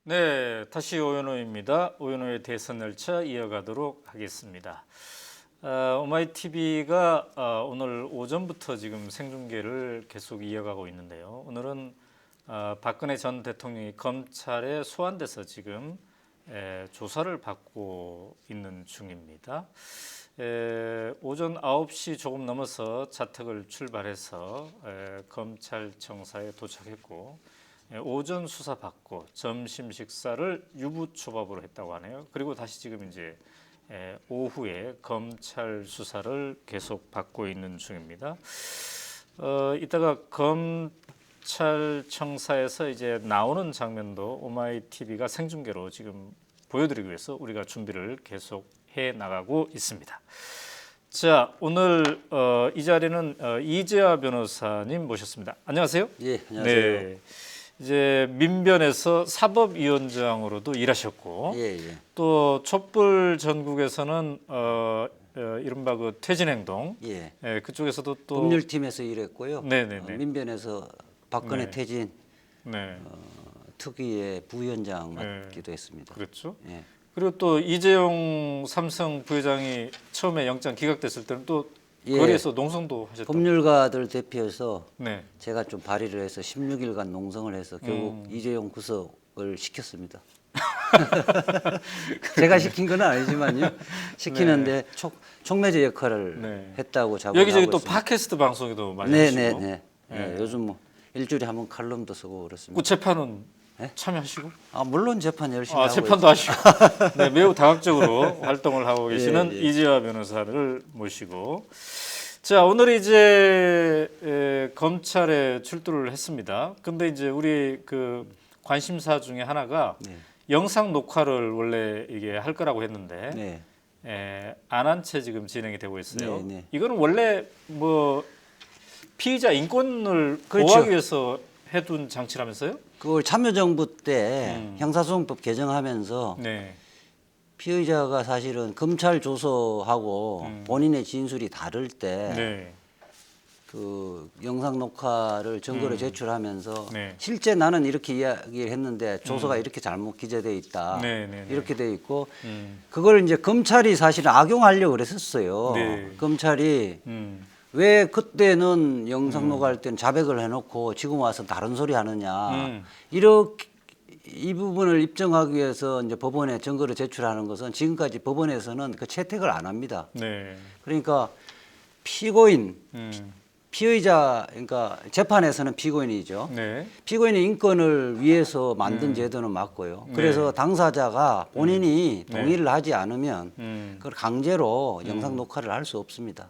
네, 다시 오연호입니다. 오연호의 대선 열차 이어가도록 하겠습니다. 오마이TV가 오늘 오전부터 지금 생중계를 계속 이어가고 있는데요. 오늘은 박근혜 전 대통령이 검찰에 소환돼서 지금 조사를 받고 있는 중입니다. 오전 9시 조금 넘어서 자택을 출발해서 검찰청사에 도착했고 오전 수사 받고 점심 식사를 유부초밥으로 했다고 하네요. 그리고 다시 지금 이제 오후에 검찰 수사를 계속 받고 있는 중입니다. 이따가 검찰청사에서 이제 나오는 장면도 오마이TV가 생중계로 지금 보여드리기 위해서 우리가 준비를 계속 해 나가고 있습니다. 자, 오늘 이 자리는 이재화 변호사님 모셨습니다. 안녕하세요. 예, 안녕하세요. 네. 이제 민변에서 사법위원장으로도 일하셨고, 예. 또 촛불 전국에서는 이른바 그 퇴진행동, 예. 그쪽에서도 또 법률팀에서 일했고요. 네네네. 민변에서 박근혜 네. 퇴진 네, 특위의 부위원장 맡기도 했습니다. 그렇죠. 예. 그리고 또 이재용 삼성 부회장이 처음에 영장 기각됐을 때는 또 예. 거리에서 농성도 하셨다고. 법률가들 대표해서 네. 제가 좀 발의를 해서 16일간 농성을 해서 결국 이재용 구속을 시켰습니다. 제가 시킨 건 아니지만요. 시키는데 촉매제 역할을 네. 했다고 자부하고 여기저기 또 있습니다. 팟캐스트 방송에도 많이 하시고. 네네네. 예, 요즘 뭐 일주일에 한 번 칼럼도 쓰고 그렇습니다. 그 재판은 네? 참여하시고? 물론 재판 열심히 하고 재판도 하시고. 네, 매우 다각적으로 활동을 하고 계시는 예. 이재화 변호사를 모시고. 자, 오늘 이제 검찰에 출두를 했습니다. 근데 이제 우리 그 관심사 중에 하나가 네. 영상 녹화를 원래 이게 할 거라고 했는데 네. 안 한 채 지금 진행이 되고 있어요. 네. 이거는 원래 뭐 피의자 인권을 그렇죠. 보호하기 위해서 해둔 장치라면서요? 그걸 참여정부 때 형사소송법 개정하면서 네. 피의자가 사실은 검찰 조서하고 본인의 진술이 다를 때 네. 그 영상 녹화를 증거로 제출하면서 네. 실제 나는 이렇게 이야기를 했는데 조서가 이렇게 잘못 기재돼 있다. 네. 이렇게 돼 있고 음. 그걸 이제 검찰이 사실은 악용하려고 그랬었어요. 네. 검찰이 왜 그때는 영상 녹화할 때는 자백을 해놓고 지금 와서 다른 소리 하느냐. 이렇게 이 부분을 입증하기 위해서 이제 법원에 증거를 제출하는 것은 지금까지 법원에서는 그 채택을 안 합니다. 네. 그러니까 피고인, 음. 피의자, 그러니까 재판에서는 피고인이죠. 네. 피고인의 인권을 위해서 만든 제도는 맞고요. 그래서 당사자가 본인이 동의를 하지 않으면 그걸 강제로 영상 녹화를 할 수 없습니다.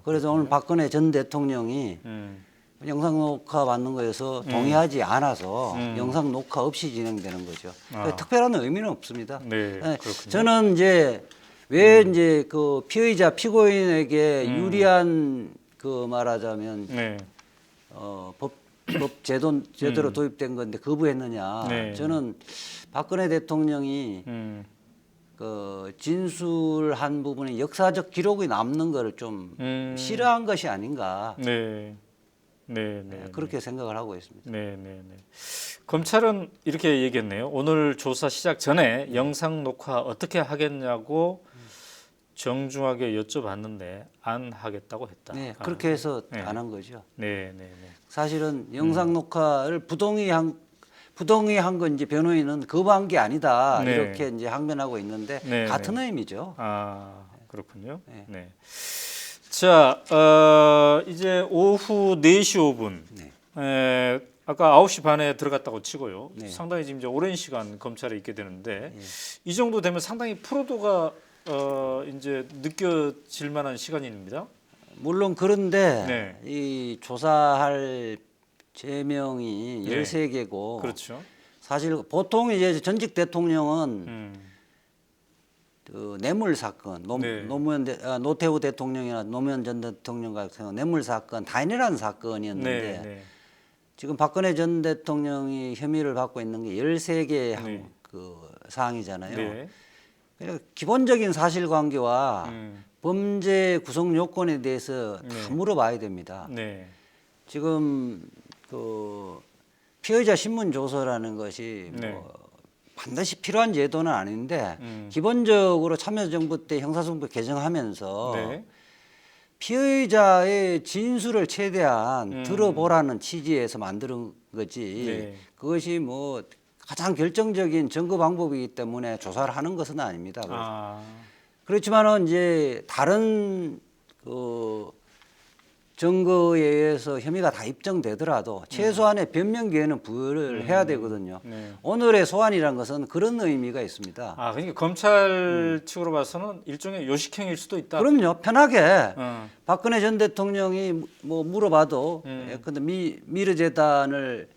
그래서 오늘 박근혜 전 대통령이 영상 녹화 받는 거에서 동의하지 않아서 영상 녹화 없이 진행되는 거죠. 특별한 의미는 없습니다. 네. 그렇군요. 저는 이제 왜 이제 그 피의자 피고인에게 유리한 그 말하자면 네. 법 제도로 도입된 건데 거부했느냐. 네. 저는 박근혜 대통령이 그 진술한 부분에 역사적 기록이 남는 거를 좀 싫어한 것이 아닌가. 네. 그렇게 생각을 하고 있습니다. 네. 검찰은 이렇게 얘기했네요. 오늘 조사 시작 전에 영상 녹화 어떻게 하겠냐고 정중하게 여쭤봤는데 안 하겠다고 했다. 네, 그렇게 해서 안 한 거죠. 네. 사실은 영상 녹화를 부동의한 건지 변호인은 거부한 게 아니다. 네. 이렇게 이제 항변하고 있는데 네, 같은 의미죠. 그렇군요. 네. 네. 자, 이제 오후 4시 5분. 네. 아까 9시 반에 들어갔다고 치고요. 네. 상당히 지금 이제 오랜 시간 검찰에 있게 되는데 이 정도 되면 상당히 피로도가 이제 느껴질 만한 시간입니다. 물론 그런데 네. 이 조사할 제명이 네. 13개고 그렇죠. 사실 보통 이제 전직 대통령은 그 뇌물 사건, 네. 노태우 대통령이나 노무현 전 대통령 같은 경우 뇌물 사건, 단일한 사건이었는데 네. 지금 박근혜 전 대통령이 혐의를 받고 있는 게 13개 네. 그 사항이잖아요. 네. 그러니까 기본적인 사실관계와 범죄 구성 요건에 대해서 다 물어봐야 됩니다. 네. 지금 그 피의자 신문 조서라는 것이 네. 뭐 반드시 필요한 제도는 아닌데 기본적으로 참여정부 때 형사소송법 개정하면서 네. 피의자의 진술을 최대한 들어보라는 취지에서 만드는 거지. 네. 그것이 뭐 가장 결정적인 증거 방법이기 때문에 조사를 하는 것은 아닙니다. 아, 그렇지만은 이제 다른 그 증거에 의해서 혐의가 다 입증되더라도 최소한의 변명 기회는 부여를 해야 되거든요. 네. 오늘의 소환이라는 것은 그런 의미가 있습니다. 아, 그러니까 검찰 측으로 봐서는 일종의 요식행위일 수도 있다. 그럼요. 편하게 어. 박근혜 전 대통령이 뭐 물어봐도 근데 미르재단을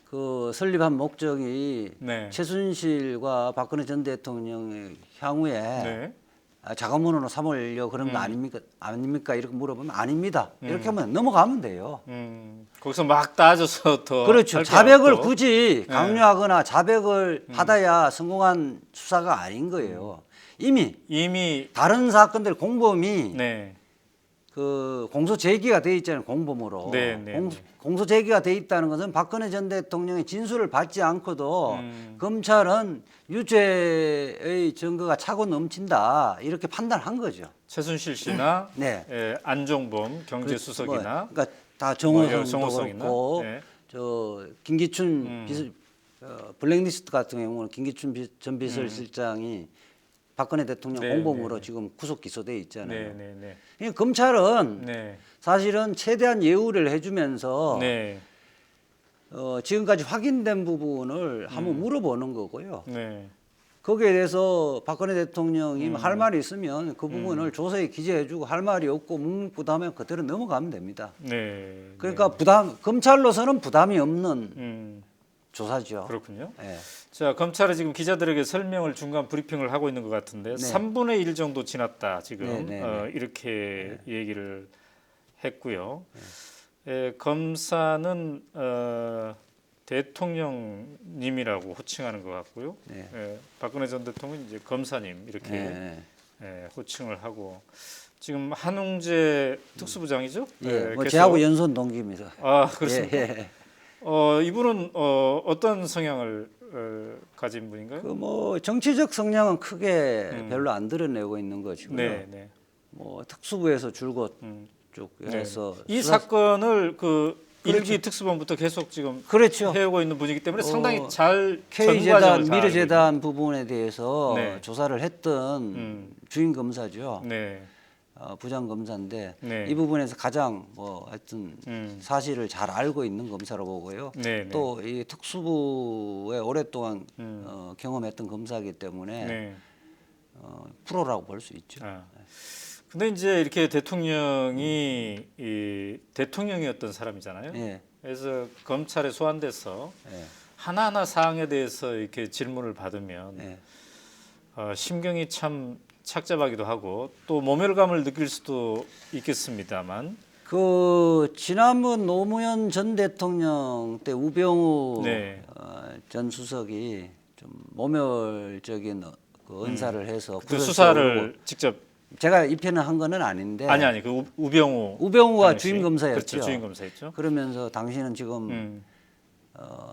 그 설립한 목적이 네. 최순실과 박근혜 전 대통령의 향후에 네. 자가문으로 삼으려 그런 거 아닙니까? 이렇게 물어보면 아닙니다. 이렇게 하면 넘어가면 돼요. 거기서 막 따져서 더 그렇죠. 할게 자백을 없고. 굳이 강요하거나 자백을 받아야 성공한 수사가 아닌 거예요. 이미 다른 사건들 공범이 네. 그 공소 제기가 돼 있잖아요. 공범으로. 네, 네, 네. 공소 제기가 돼 있다는 것은 박근혜 전 대통령의 진술을 받지 않고도 검찰은 유죄의 증거가 차고 넘친다 이렇게 판단한 거죠. 최순실 씨나 네. 안종범 경제수석이나 그러니까 다 정호성도 그렇고 네. 저 김기춘 블랙리스트 같은 경우는 김기춘 전 비서실장이 박근혜 대통령 네, 공범으로 네, 네. 지금 구속 기소돼 있잖아요. 네, 네, 네. 그러니까 검찰은 네. 사실은 최대한 예우를 해주면서 네. 지금까지 확인된 부분을 한번 물어보는 거고요. 네. 거기에 대해서 박근혜 대통령이 할 말이 있으면 그 부분을 조서에 기재해주고 할 말이 없고 묵묵부담하면 그대로 넘어가면 됩니다. 네. 그러니까 검찰로서는 부담이 없는 조사죠. 그렇군요. 네. 자, 검찰이 지금 기자들에게 설명을 중간 브리핑을 하고 있는 것 같은데 3분의 1 정도 지났다 지금 네, 네, 네. 이렇게 얘기를 했고요. 검사는 대통령님이라고 호칭하는 것 같고요. 네. 박근혜 전 대통령은 이제 검사님 이렇게 네. 호칭을 하고 지금 한웅재 특수부장이죠? 예, 뭐 계속- 제하고 연손 동기입니다. 아, 그렇습니까? 예. 이분은 어떤 성향을 가진 분인가요? 그 뭐 정치적 성향은 크게 별로 안 드러내고 있는 것이고요. 네, 네. 뭐 특수부에서 줄곧 쭉 네. 해서 이 사건을 그 그렇죠. 일기 특수본부터 계속 지금 그렇죠. 해오고 있는 분이기 때문에 상당히 잘 전 K재단, 과정을 잘 미르재단 부분에 대해서 네. 조사를 했던 주임 검사죠. 알고 있는. 네, 부장 검사인데 네. 이 부분에서 가장 뭐 하여튼 음. 사실을 잘 알고 있는 검사로 보고요. 네, 네. 또 이 특수부에 오랫동안 경험했던 검사이기 때문에 네. 프로라고 볼 수 있죠. 아. 근데 이제 이렇게 대통령이 대통령이었던 사람이잖아요. 예. 그래서 검찰에 소환돼서 예. 하나하나 사항에 대해서 이렇게 질문을 받으면 예. 심경이 참 착잡하기도 하고 또 모멸감을 느낄 수도 있겠습니다만 그 지난번 노무현 전 대통령 때 우병우 네. 전 수석이 좀 모멸적인 그 언사를 해서 그 구설수에 수사를 오르고 직접 제가 입회는 한 거는 아닌데 아니 그 우병우 우병우가 당시. 주임 검사였죠. 그렇죠, 주임 검사였죠. 그러면서 당신은 지금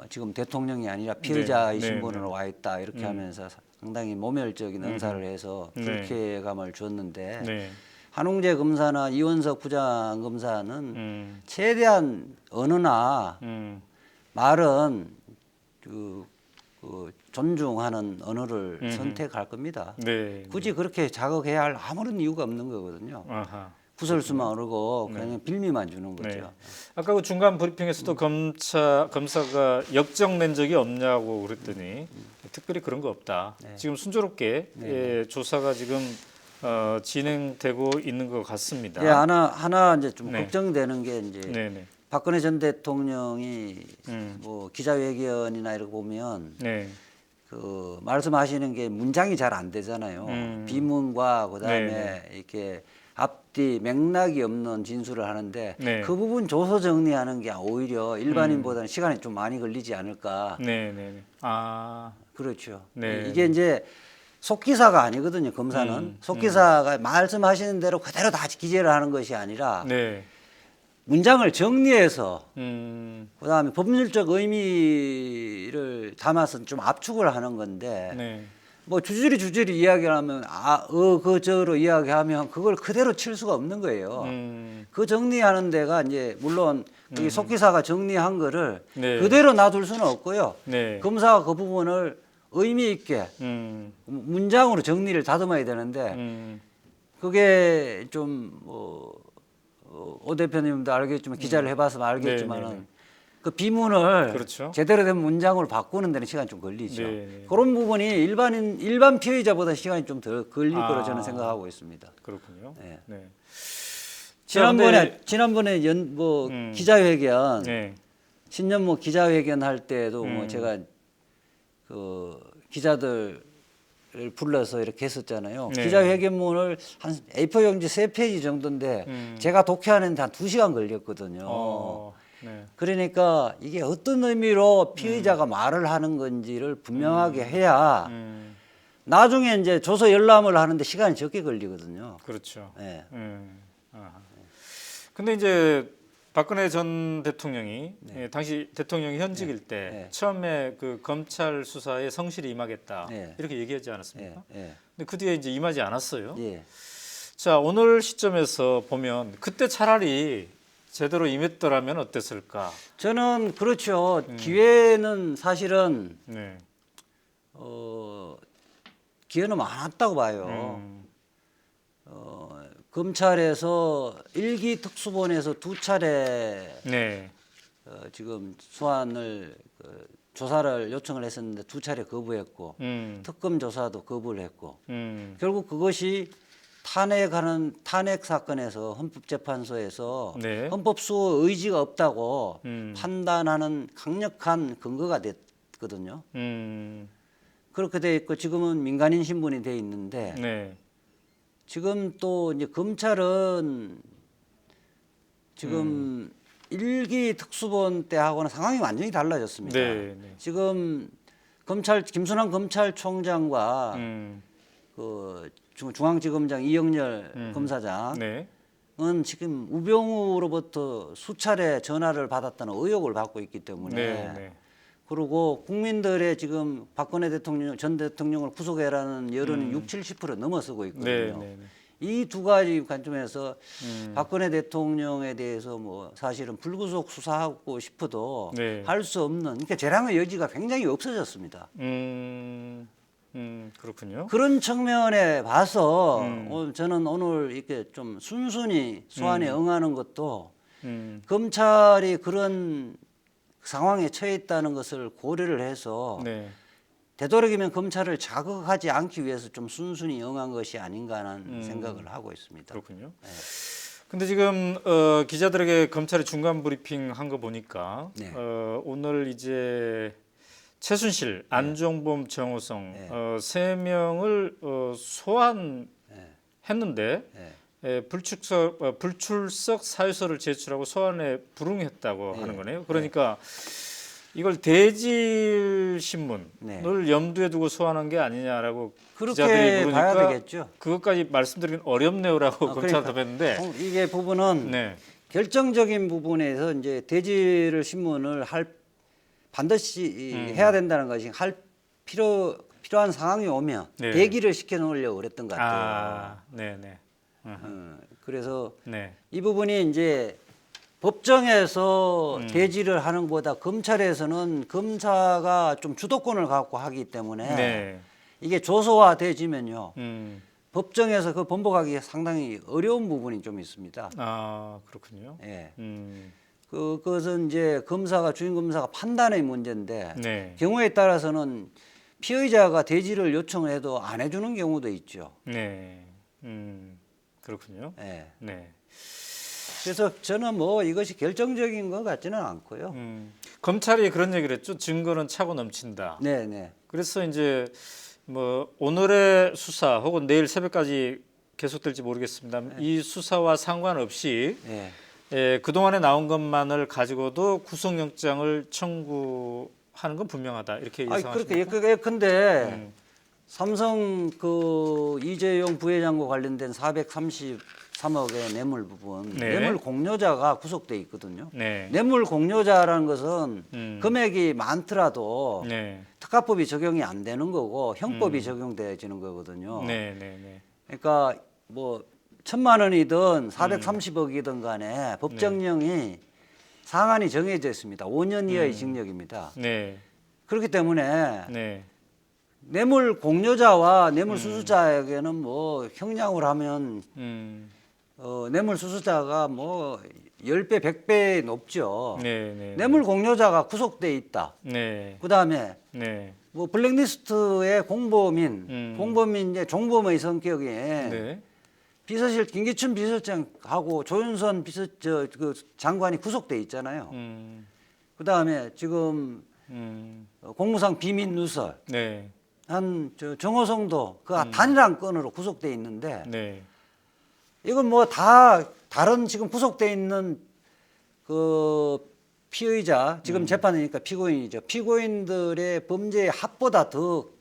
지금 대통령이 아니라 피의자의 네, 네, 신분으로 와 있다 이렇게 하면서 상당히 모멸적인 언사를 해서 네. 불쾌감을 줬는데 네. 한웅재 검사나 이원석 부장 검사는 최대한 언어나 음. 말은 그 존중하는 언어를 선택할 겁니다. 네. 굳이 그렇게 자극해야 할 아무런 이유가 없는 거거든요. 아하. 구설수만 오르고 그냥 빌미만 주는 거죠. 네. 아까 그 중간 브리핑에서도 검사가 역정낸 적이 없냐고 그랬더니 특별히 그런 거 없다. 지금 순조롭게 조사가 지금 진행되고 있는 것 같습니다. 예, 하나 이제 좀 네. 걱정되는 게 이제 네네. 박근혜 전 대통령이 뭐 기자회견이나 이렇게 보면 네. 그 말씀하시는 게 문장이 잘 안 되잖아요. 비문과 그다음에 네, 이렇게 앞뒤 맥락이 없는 진술을 하는데 네. 그 부분 조서 정리하는 게 오히려 일반인보다는 시간이 좀 많이 걸리지 않을까. 네네. 아. 그렇죠. 네. 이게 이제 속기사가 아니거든요. 검사는 속기사가 말씀하시는 대로 그대로 다 기재를 하는 것이 아니라 네. 문장을 정리해서 음, 그다음에 법률적 의미를 담아서 좀 압축을 하는 건데 네. 뭐 주저리 이야기하면 그저로 이야기하면 그걸 그대로 칠 수가 없는 거예요. 그 정리하는 데가 이제 물론 이 속기사가 정리한 거를 네. 그대로 놔둘 수는 없고요. 네. 검사가 그 부분을 의미 있게 문장으로 정리를 다듬어야 되는데 그게 좀뭐 오 대표님도 알겠지만 기자를 해봐서 알겠지만은 네, 네, 네. 그 비문을 그렇죠. 제대로 된 문장으로 바꾸는 데는 시간이 좀 걸리죠. 네, 네. 그런 부분이 일반 피의자보다 시간이 좀 더 걸릴 거로 저는 생각하고 있습니다. 그렇군요. 네. 네. 지난번에 기자회견 네. 신년목 기자회견 할 때도 뭐 제가 그 기자들을 불러서 이렇게 했었잖아요. 네. 기자회견문을 한 A4 용지 3페이지 정도인데 제가 독해하는데 한 2시간 걸렸거든요. 네. 그러니까 이게 어떤 의미로 피의자가 말을 하는 건지를 분명하게 해야 나중에 이제 조서 열람을 하는데 시간이 적게 걸리거든요. 그렇죠. 네. 아하. 근데 이제 박근혜 전 대통령이 당시 대통령이 현직일 때 처음에 그 검찰 수사에 성실히 임하겠다 이렇게 얘기하지 않았습니까? 근데 그 뒤에 이제 임하지 않았어요. 예. 자, 오늘 시점에서 보면 그때 차라리 제대로 임했더라면 어땠을까? 저는 그렇죠. 기회는 사실은 네. 기회는 많았다고 봐요. 검찰에서 일기 특수본에서 2차례 네. 지금 소환을 조사를 요청을 했었는데 2차례 거부했고 특검 조사도 거부를 했고 결국 그것이 탄핵 사건에서 헌법재판소에서 네. 헌법 수호 의지가 없다고 판단하는 강력한 근거가 됐거든요. 그렇게 돼 있고 지금은 민간인 신분이 돼 있는데 네. 지금 또 이제 검찰은 지금 일기 특수본 때하고는 상황이 완전히 달라졌습니다. 네. 네. 지금 김순환 검찰총장과 그 중앙지검장 이영렬 검사장은 네. 지금 우병우로부터 수차례 전화를 받았다는 의혹을 받고 있기 때문에 네. 네. 그리고 국민들의 지금 박근혜 전 대통령을 구속해라는 여론이 60-70% 넘어서고 네. 있거든요. 네. 이 두 가지 관점에서 박근혜 대통령에 대해서 뭐 사실은 불구속 수사하고 싶어도 네. 할 수 없는 그러니까 재량의 여지가 굉장히 없어졌습니다. 그렇군요. 그런 측면에 봐서 저는 오늘 이렇게 좀 순순히 소환에 응하는 것도 검찰이 그런 상황에 처해 있다는 것을 고려를 해서 네. 되도록이면 검찰을 자극하지 않기 위해서 좀 순순히 응한 것이 아닌가 하는 생각을 하고 있습니다. 그렇군요. 네. 근데 지금 기자들에게 검찰이 중간 브리핑 한 거 보니까 네. 오늘 이제 최순실, 안종범, 정호성 네. 3명을 소환했는데 네. 불출석 사유서를 제출하고 소환에 불응했다고 네. 하는 거네요. 그러니까 이걸 대질 신문을 네. 염두에 두고 소환한 게 아니냐라고 기자들이 그렇게 물으니까 봐야 되겠죠. 그것까지 말씀드리긴 어렵네요라고 검찰 답했는데 이게 부분은 네. 결정적인 부분에서 이제 대지를 신문을 반드시 해야 된다는 것이 필요한 상황이 오면 네. 대기를 시켜 놓으려고 그랬던 것 같아요. 아, 네, 네. 그래서 네. 이 부분이 이제 법정에서 대지를 하는 것보다 검찰에서는 검사가 좀 주도권을 갖고 하기 때문에 네. 이게 조소화되지면요. 법정에서 그 번복하기 상당히 어려운 부분이 좀 있습니다. 아, 그렇군요. 예. 음. 그것은 이제 주임 검사가 판단의 문제인데 네. 경우에 따라서는 피의자가 대지를 요청을 해도 안 해주는 경우도 있죠. 네. 그렇군요. 예. 네. 그래서 저는 뭐 이것이 결정적인 것 같지는 않고요. 검찰이 그런 얘기를 했죠. 증거는 차고 넘친다. 네, 네. 그래서 이제 뭐 오늘의 수사 혹은 내일 새벽까지 계속될지 모르겠습니다. 이 수사와 상관없이 네. 그동안에 나온 것만을 가지고도 구속영장을 청구하는 건 분명하다. 이렇게 예상하십니까? 그렇게 근데 삼성 그 이재용 부회장과 관련된 433 3억의 뇌물 부분, 네. 뇌물 공여자가 구속돼 있거든요. 네. 뇌물 공여자라는 것은 금액이 많더라도 네. 특가법이 적용이 안 되는 거고 형법이 적용되어지는 거거든요. 네. 네. 네. 그러니까 뭐 1,000만 원이든 430억이든 간에 법정형이 상한이 정해져 있습니다. 5년 이하의 징역입니다. 네. 그렇기 때문에 네. 뇌물 공여자와 뇌물 수수자에게는 뭐 형량으로 하면 뇌물 수수자가 뭐 10배, 100배 높죠. 네. 네. 뇌물 공여자가 구속돼 있다. 네. 그다음에 네. 뭐 블랙리스트의 공범인 이제 종범의 성격에 네. 비서실 김기춘 비서장하고 조윤선 그 장관이 구속돼 있잖아요. 그다음에 지금 공무상 비밀 누설 네. 정호성도 그 단일한 건으로 구속돼 있는데 네. 이건 뭐 다 다른 지금 구속돼 있는 그 피의자 지금 재판이니까 피고인이죠. 피고인들의 범죄의 합보다 더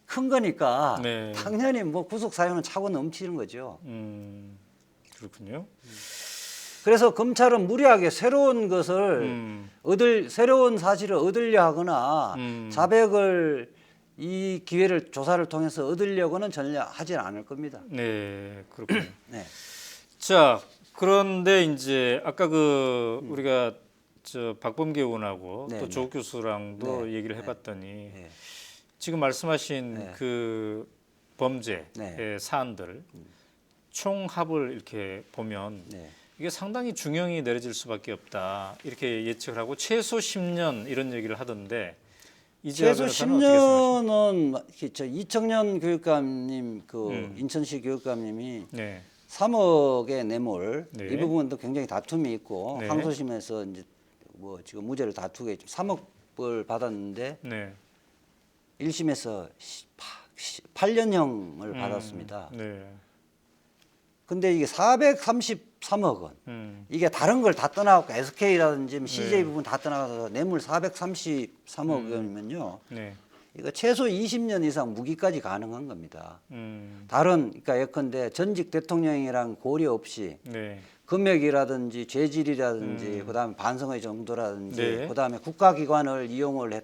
큰 거니까 네. 당연히 뭐 구속 사유는 차고 넘치는 거죠. 그렇군요. 그래서 검찰은 무리하게 새로운 것을 새로운 사실을 얻으려 하거나 자백을 이 기회를 조사를 통해서 얻으려고는 전혀 하진 않을 겁니다. 네. 그렇군요. 네. 자, 그런데 이제 아까 그 우리가 저 박범계 의원하고 네, 또 네. 조국 교수랑도 네, 얘기를 해봤더니 네. 지금 말씀하신 네. 그 범죄의 네. 사안들 총합을 이렇게 보면 네. 이게 상당히 중형이 내려질 수밖에 없다 이렇게 예측을 하고 최소 10년 이런 얘기를 하던데 이재화 최소 변호사는 어떻게 생각하십니까? 10년은 이청년 교육감님 그 인천시 교육감님이 네. 3억의 뇌물 네. 이 부분도 굉장히 다툼이 있고 네. 항소심에서 이제 뭐 지금 무죄를 다투게 있죠. 3억을 받았는데 네. 1심에서 8년형을 받았습니다. 네. 근데 이게 433억 원 이게 다른 걸 다 떠나고 SK라든지 CJ 부분 다 떠나가서 뇌물 433억 원이면요. 네. 이거 최소 20년 이상 무기까지 가능한 겁니다. 다른 그러니까 예컨대 전직 대통령이랑 고려 없이 네. 금액이라든지 죄질이라든지 그다음에 반성의 정도라든지 네. 그다음에 국가기관을 이용을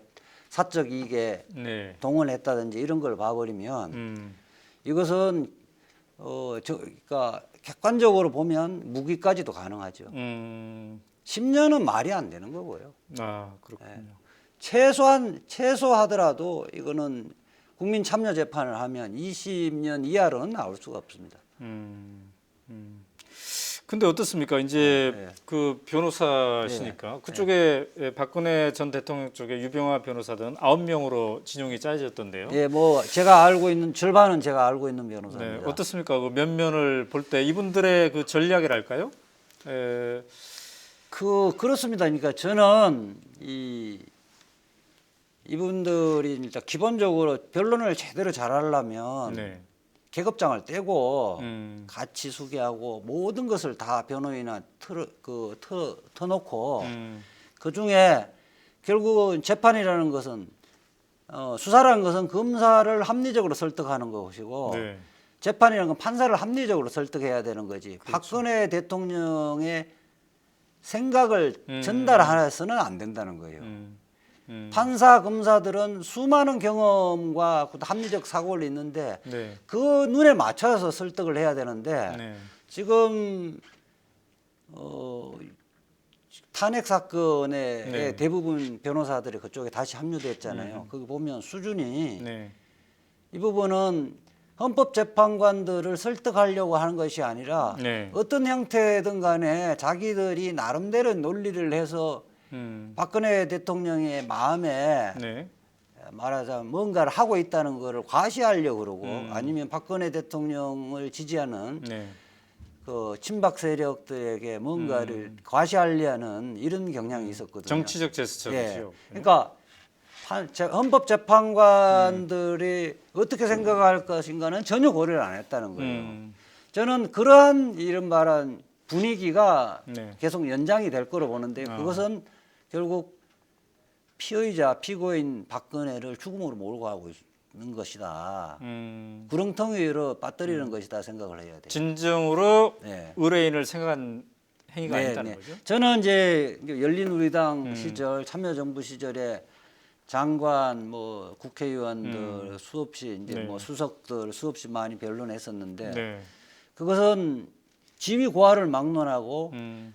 사적 이익에 네. 동원했다든지 이런 걸 봐버리면 이것은 그러니까 객관적으로 보면 무기까지도 가능하죠. 10년은 말이 안 되는 거고요. 아, 그렇군요. 최소하더라도 이거는 국민 참여 재판을 하면 20년 이하로는 나올 수가 없습니다. 근데 어떻습니까? 이제 네. 그 변호사시니까 그쪽에 박근혜 전 대통령 쪽에 유병아 변호사 등 9명으로 진용이 짜여졌던데요. 예, 뭐 제가 알고 있는 절반은 제가 알고 있는 네, 변호사입니다. 어떻습니까? 그 면면을 볼 때 이분들의 그 전략이랄까요? 그렇습니다. 그러니까 저는 이분들이 일단 기본적으로 변론을 제대로 잘하려면 네. 계급장을 떼고 같이 수기하고 모든 것을 다 변호인한테 터놓고 그 중에 결국은 재판이라는 것은 수사라는 것은 검사를 합리적으로 설득하는 것이고 네. 재판이라는 건 판사를 합리적으로 설득해야 되는 거지. 그렇죠. 박근혜 대통령의 생각을 전달해서는 안 된다는 거예요. 판사, 검사들은 수많은 경험과 합리적 사고를 있는데 네. 그 눈에 맞춰서 설득을 해야 되는데 네. 지금 탄핵 사건의 네. 대부분 변호사들이 그쪽에 다시 합류됐잖아요. 거기 보면 수준이 네. 이 부분은 헌법재판관들을 설득하려고 하는 것이 아니라 네. 어떤 형태든 간에 자기들이 나름대로 논리를 해서 박근혜 대통령의 마음에 네. 말하자면 뭔가를 하고 있다는 것을 과시하려고 그러고 아니면 박근혜 대통령을 지지하는 네. 그 친박 세력들에게 뭔가를 과시하려는 이런 경향이 있었거든요. 정치적 제스처죠. 예. 그러니까 헌법재판관들이 어떻게 생각할 것인가는 전혀 고려를 안 했다는 거예요. 저는 그러한 이런 말한 분위기가 네. 계속 연장이 될 거로 보는데 그것은 결국 피의자, 피고인 박근혜를 죽음으로 몰고 가고 것이다. 음. 구렁텅이로 빠뜨리는 것이다 생각을 해야 돼요. 진정으로 네. 의뢰인을 생각한 행위가 네, 아니다는 네. 거죠. 저는 이제 열린우리당 시절 참여정부 시절에 장관, 뭐 국회의원들 수없이 이제 네. 뭐 수석들 수없이 많이 변론했었는데 네. 그것은 지위 고하를 막론하고 음.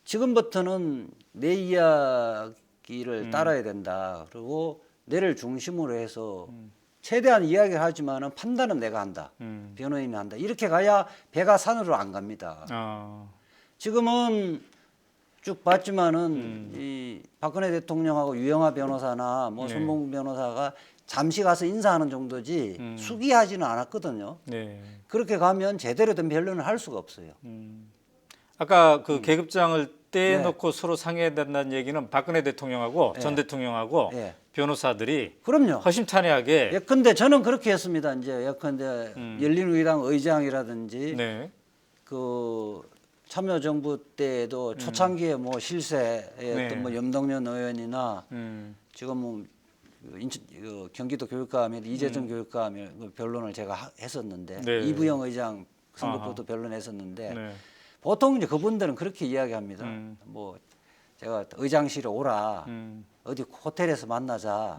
지금부터는 내 이야기를 따라야 된다. 그리고 내를 중심으로 해서 최대한 이야기를 하지만은 판단은 내가 한다. 음. 변호인이 한다. 이렇게 가야 배가 산으로 안 갑니다. 아. 지금은 쭉 봤지만은 이 박근혜 대통령하고 유영하 변호사나 뭐 네. 손봉구 변호사가 잠시 가서 인사하는 정도지 수기하지는 않았거든요. 네. 그렇게 가면 제대로 된 변론을 할 수가 없어요. 아까 그 계급장을 떼놓고 네. 서로 상의해야 된다는 얘기는 박근혜 대통령하고 전 대통령하고 예. 변호사들이 그럼요. 허심탄회하게 예컨대 저는 그렇게 했습니다. 이제 예컨대 열린우리당 의장이라든지 네. 그 참여정부 때에도 초창기에 뭐 실세였던 네. 뭐 염동연 의원이나 음. 지금은 경기도 교육감의 이재정 교육감의 그 변론을 제가 했었는데 네. 이부영 의장 선거법도 변론했었는데 네. 보통 이제 그분들은 그렇게 이야기합니다. 뭐 제가 의장실에 오라 어디 호텔에서 만나자.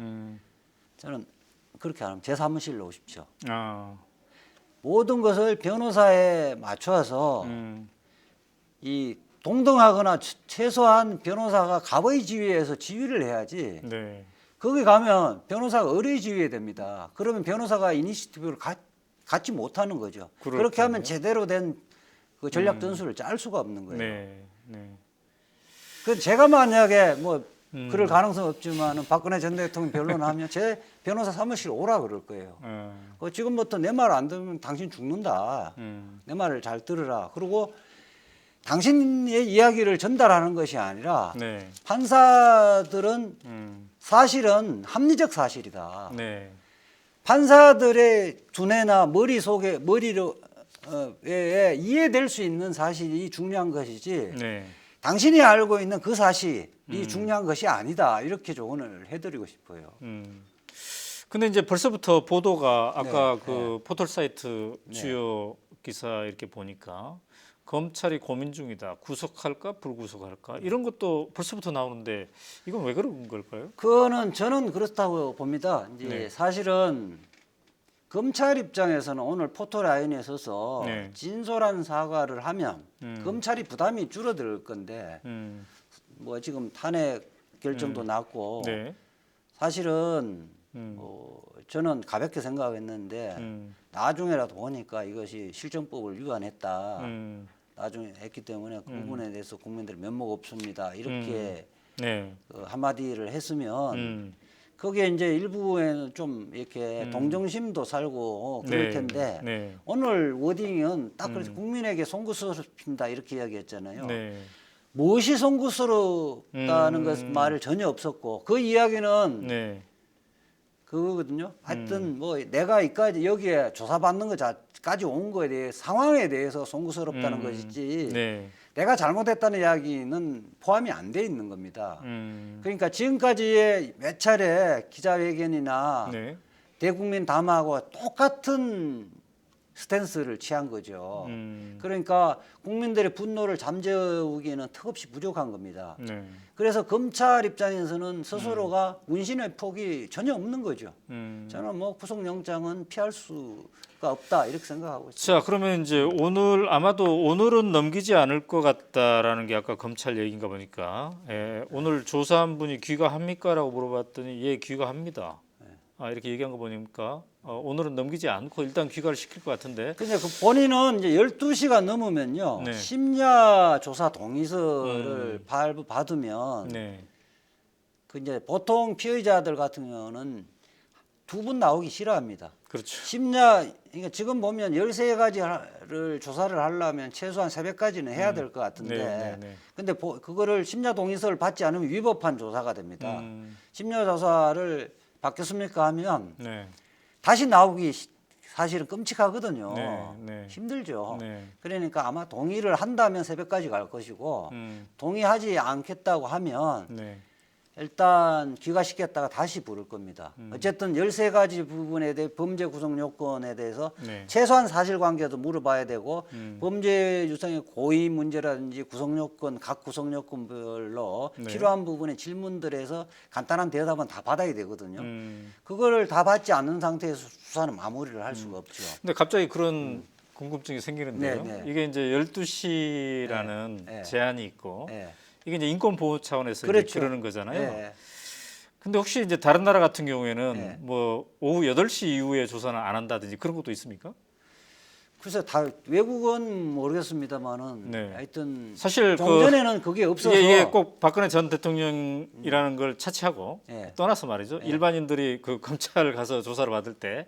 저는 그렇게 안 하면 제 사무실로 오십시오. 아. 모든 것을 변호사에 맞춰서 이 동등하거나 최소한 변호사가 갑의 지위에서 지위를 해야지. 네. 거기 가면 변호사가 의뢰 지위에 됩니다. 그러면 변호사가 이니시티브를 갖지 못하는 거죠. 그렇군요. 그렇게 하면 제대로 된 그 전략 전술을 짤 수가 없는 거예요. 네. 네. 그 제가 만약에 뭐 그럴 가능성 없지만은 박근혜 전 대통령 변론하면 제 변호사 사무실 오라 그럴 거예요. 지금부터 내 말 안 들으면 당신 죽는다. 내 말을 잘 들으라. 그리고 당신의 이야기를 전달하는 것이 아니라 네. 판사들은 사실은 합리적 사실이다. 네. 판사들의 두뇌나 머리로 이해될 수 있는 사실이 중요한 것이지 네. 당신이 알고 있는 그 사실이 중요한 것이 아니다. 이렇게 조언을 해드리고 싶어요. 근데 이제 벌써부터 보도가 아까 네, 그 포털 사이트 주요 기사 이렇게 보니까 검찰이 고민 중이다. 구속할까 불구속할까 이런 것도 벌써부터 나오는데 이건 왜 그런 걸까요? 그거는 저는 그렇다고 봅니다. 이제 네. 사실은 검찰 입장에서는 오늘 포토라인에 서서 네. 진솔한 사과를 하면 검찰이 부담이 줄어들 건데 뭐 지금 탄핵 결정도 났고 네. 사실은 저는 가볍게 생각했는데 나중에라도 보니까 이것이 실정법을 위반했다. 나중에 했기 때문에 그 부분에 대해서 국민들 면목 없습니다. 이렇게 네. 한마디를 했으면 거기에 이제 일부에는 좀 이렇게 동정심도 살고 그럴 네. 텐데 네. 오늘 워딩은 딱 그래서 국민에게 송구스럽습니다 이렇게 이야기했잖아요. 네. 무엇이 송구스럽다는 것 말을 전혀 없었고 그 이야기는 네. 그거거든요. 하여튼 뭐 내가 이까지 여기에 조사받는 것까지 온 거에 대해 상황에 대해서 송구스럽다는 것이지 네. 내가 잘못했다는 이야기는 포함이 안 돼 있는 겁니다. 그러니까 지금까지의 몇 차례 기자회견이나 네. 대국민 담화하고 똑같은 스탠스를 취한 거죠. 그러니까 국민들의 분노를 잠재우기에는 턱없이 부족한 겁니다. 네. 그래서 검찰 입장에서는 스스로가 운신의 폭이 전혀 없는 거죠. 저는 뭐 구속영장은 피할 수가 없다 이렇게 생각하고 있습니다. 자, 그러면 이제 오늘은 넘기지 않을 것 같다라는 게 아까 검찰 얘기인가 보니까 오늘 조사한 분이 귀가합니까라고 물어봤더니 예 귀가합니다. 이렇게 얘기한 거 보니까 오늘은 넘기지 않고 일단 귀가를 시킬 것 같은데. 근데 그 본인은 이제 12시가 넘으면요. 네. 심야 조사 동의서를 발부받으면 네. 그 이제 보통 피의자들 같은 경우는 두 분 나오기 싫어합니다. 그렇죠. 그러니까 지금 보면 13가지를 조사를 하려면 최소한 새벽까지는 해야 될 것 같은데 네, 네. 근데 그거를 심야 동의서를 받지 않으면 위법한 조사가 됩니다. 심야 조사를 받겠습니까 하면 네. 다시 나오기 사실은 끔찍하거든요. 네, 네. 힘들죠. 네. 그러니까 아마 동의를 한다면 새벽까지 갈 것이고 동의하지 않겠다고 하면 네. 일단 귀가시켰다가 다시 부를 겁니다. 어쨌든 13가지 부분에 대해 범죄 구성 요건에 대해서 네. 최소한 사실관계도 물어봐야 되고 범죄 유형의 고의 문제라든지 구성 요건 각 구성 요건별로 네. 필요한 부분의 질문들에서 간단한 대답은 다 받아야 되거든요. 그거를 다 받지 않는 상태에서 수사는 마무리를 할 수가 없죠. 근데 갑자기 그런 궁금증이 생기는데요. 네, 네. 이게 이제 12시라는 네, 네. 제한이 있고 예. 이게 이제 인권 보호 차원에서 그렇죠. 이제 그러는 거잖아요. 예. 근데 혹시 이제 다른 나라 같은 경우에는 네. 뭐 오후 8시 이후에 조사는 안 한다든지 그런 것도 있습니까? 글쎄 다 외국은 모르겠습니다만은 네. 하여튼 사실 종전에는 그게 없어서 이게 꼭 박근혜 전 대통령이라는 걸 차치하고 예. 떠나서 말이죠. 일반인들이 그 검찰 가서 조사를 받을 때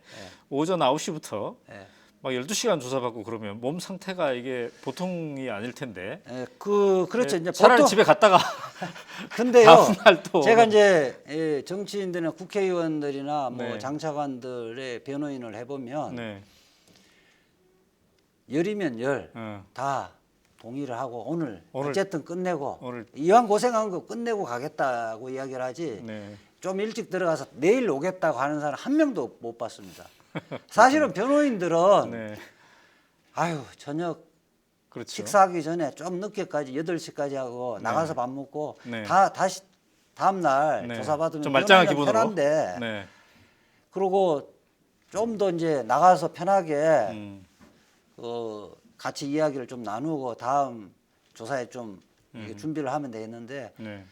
오전 9시부터 예. 막 12시간 조사받고 그러면 몸 상태가 이게 보통이 아닐 텐데. 예, 그렇죠. 이제 차라리 보통 집에 갔다가 근데요. 다음날 또 제가 이제 정치인들이나 국회의원들이나 뭐 네. 장차관들의 변호인을 해보면 네. 열이면 열 어. 다 동의를 하고 오늘 오늘- 어쨌든 끝내고 오늘 이왕 고생한 거 끝내고 가겠다고 이야기를 하지 네. 좀 일찍 들어가서 내일 오겠다고 하는 사람 한 명도 못 봤습니다. 사실은 변호인들은 네. 아유 저녁 그렇죠. 식사하기 전에 좀 늦게까지 8시까지 하고 나가서 밥 먹고 네. 다시 다음 날 네. 조사받으면 좀 말짱한 변호인은 기분으로. 편한데 네. 그리고 좀 더 이제 나가서 편하게 음. 같이 이야기를 좀 나누고 다음 조사에 좀 이게 준비를 하면 되겠는데 네.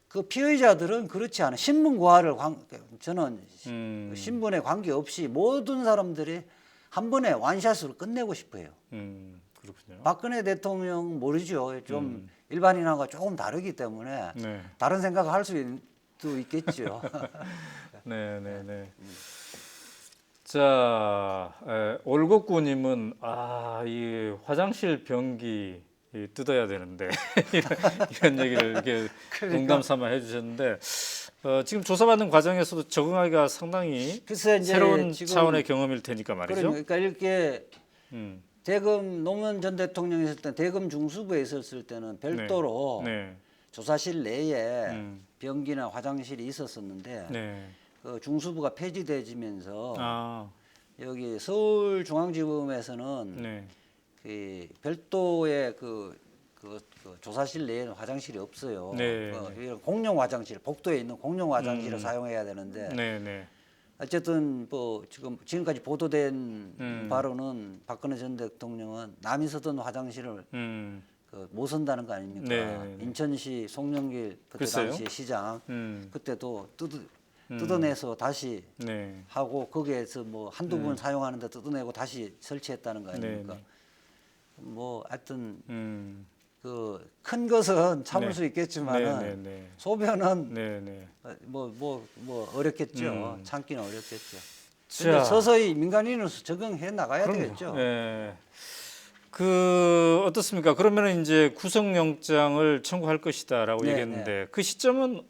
그 피의자들은 그렇지 않아요. 신분 고하를 저는 신분에 관계없이 모든 사람들이 한 번에 완샷으로 끝내고 싶어요. 그렇군요. 박근혜 대통령 모르죠. 좀 일반인하고 조금 다르기 때문에 네. 다른 생각을 할 수도 있겠죠. 네, 네, 네. 자, 올곡구님은 이 화장실 변기 뜯어야 되는데 이런 얘기를 이렇게 농담 삼아 해주셨는데 지금 조사받는 과정에서도 적응하기가 상당히 글쎄 이제 새로운 지금 차원의 경험일 테니까 말이죠. 그러니까 이렇게 음, 대검 노무현 전 대통령이 있을 때 대검 중수부에 있었을 때는 별도로 네, 조사실 내에 음. 변기나 화장실이 있었었는데 네. 그 중수부가 폐지되면서 아, 여기 서울중앙지검에서는 네, 그 별도의 그 조사실 내에는 화장실이 없어요. 네. 이런 공용 화장실, 복도에 있는 공용 화장실을 사용해야 되는데 네, 네. 어쨌든 뭐 지금까지 보도된 바로는 박근혜 전 대통령은 남이 쓰던 화장실을 못 쓴다는 거 아닙니까? 네. 인천시 송영길 그때 글쎄요. 당시 시장 음, 그때도 뜯어내서 다시 네, 하고 거기에서 뭐 한두 번 사용하는데 뜯어내고 다시 설치했다는 거 아닙니까? 네. 뭐 하여튼 음, 큰 것은 참을 네. 수 있겠지만은 네, 네, 네. 소변은 네, 네. 뭐 어렵겠죠. 참기는 어렵겠죠. 자. 근데 서서히 민간인으로서 적응해 나가야 되겠죠. 네. 어떻습니까? 그러면 이제 구속영장을 청구할 것이다라고 네, 얘기했는데 그 시점은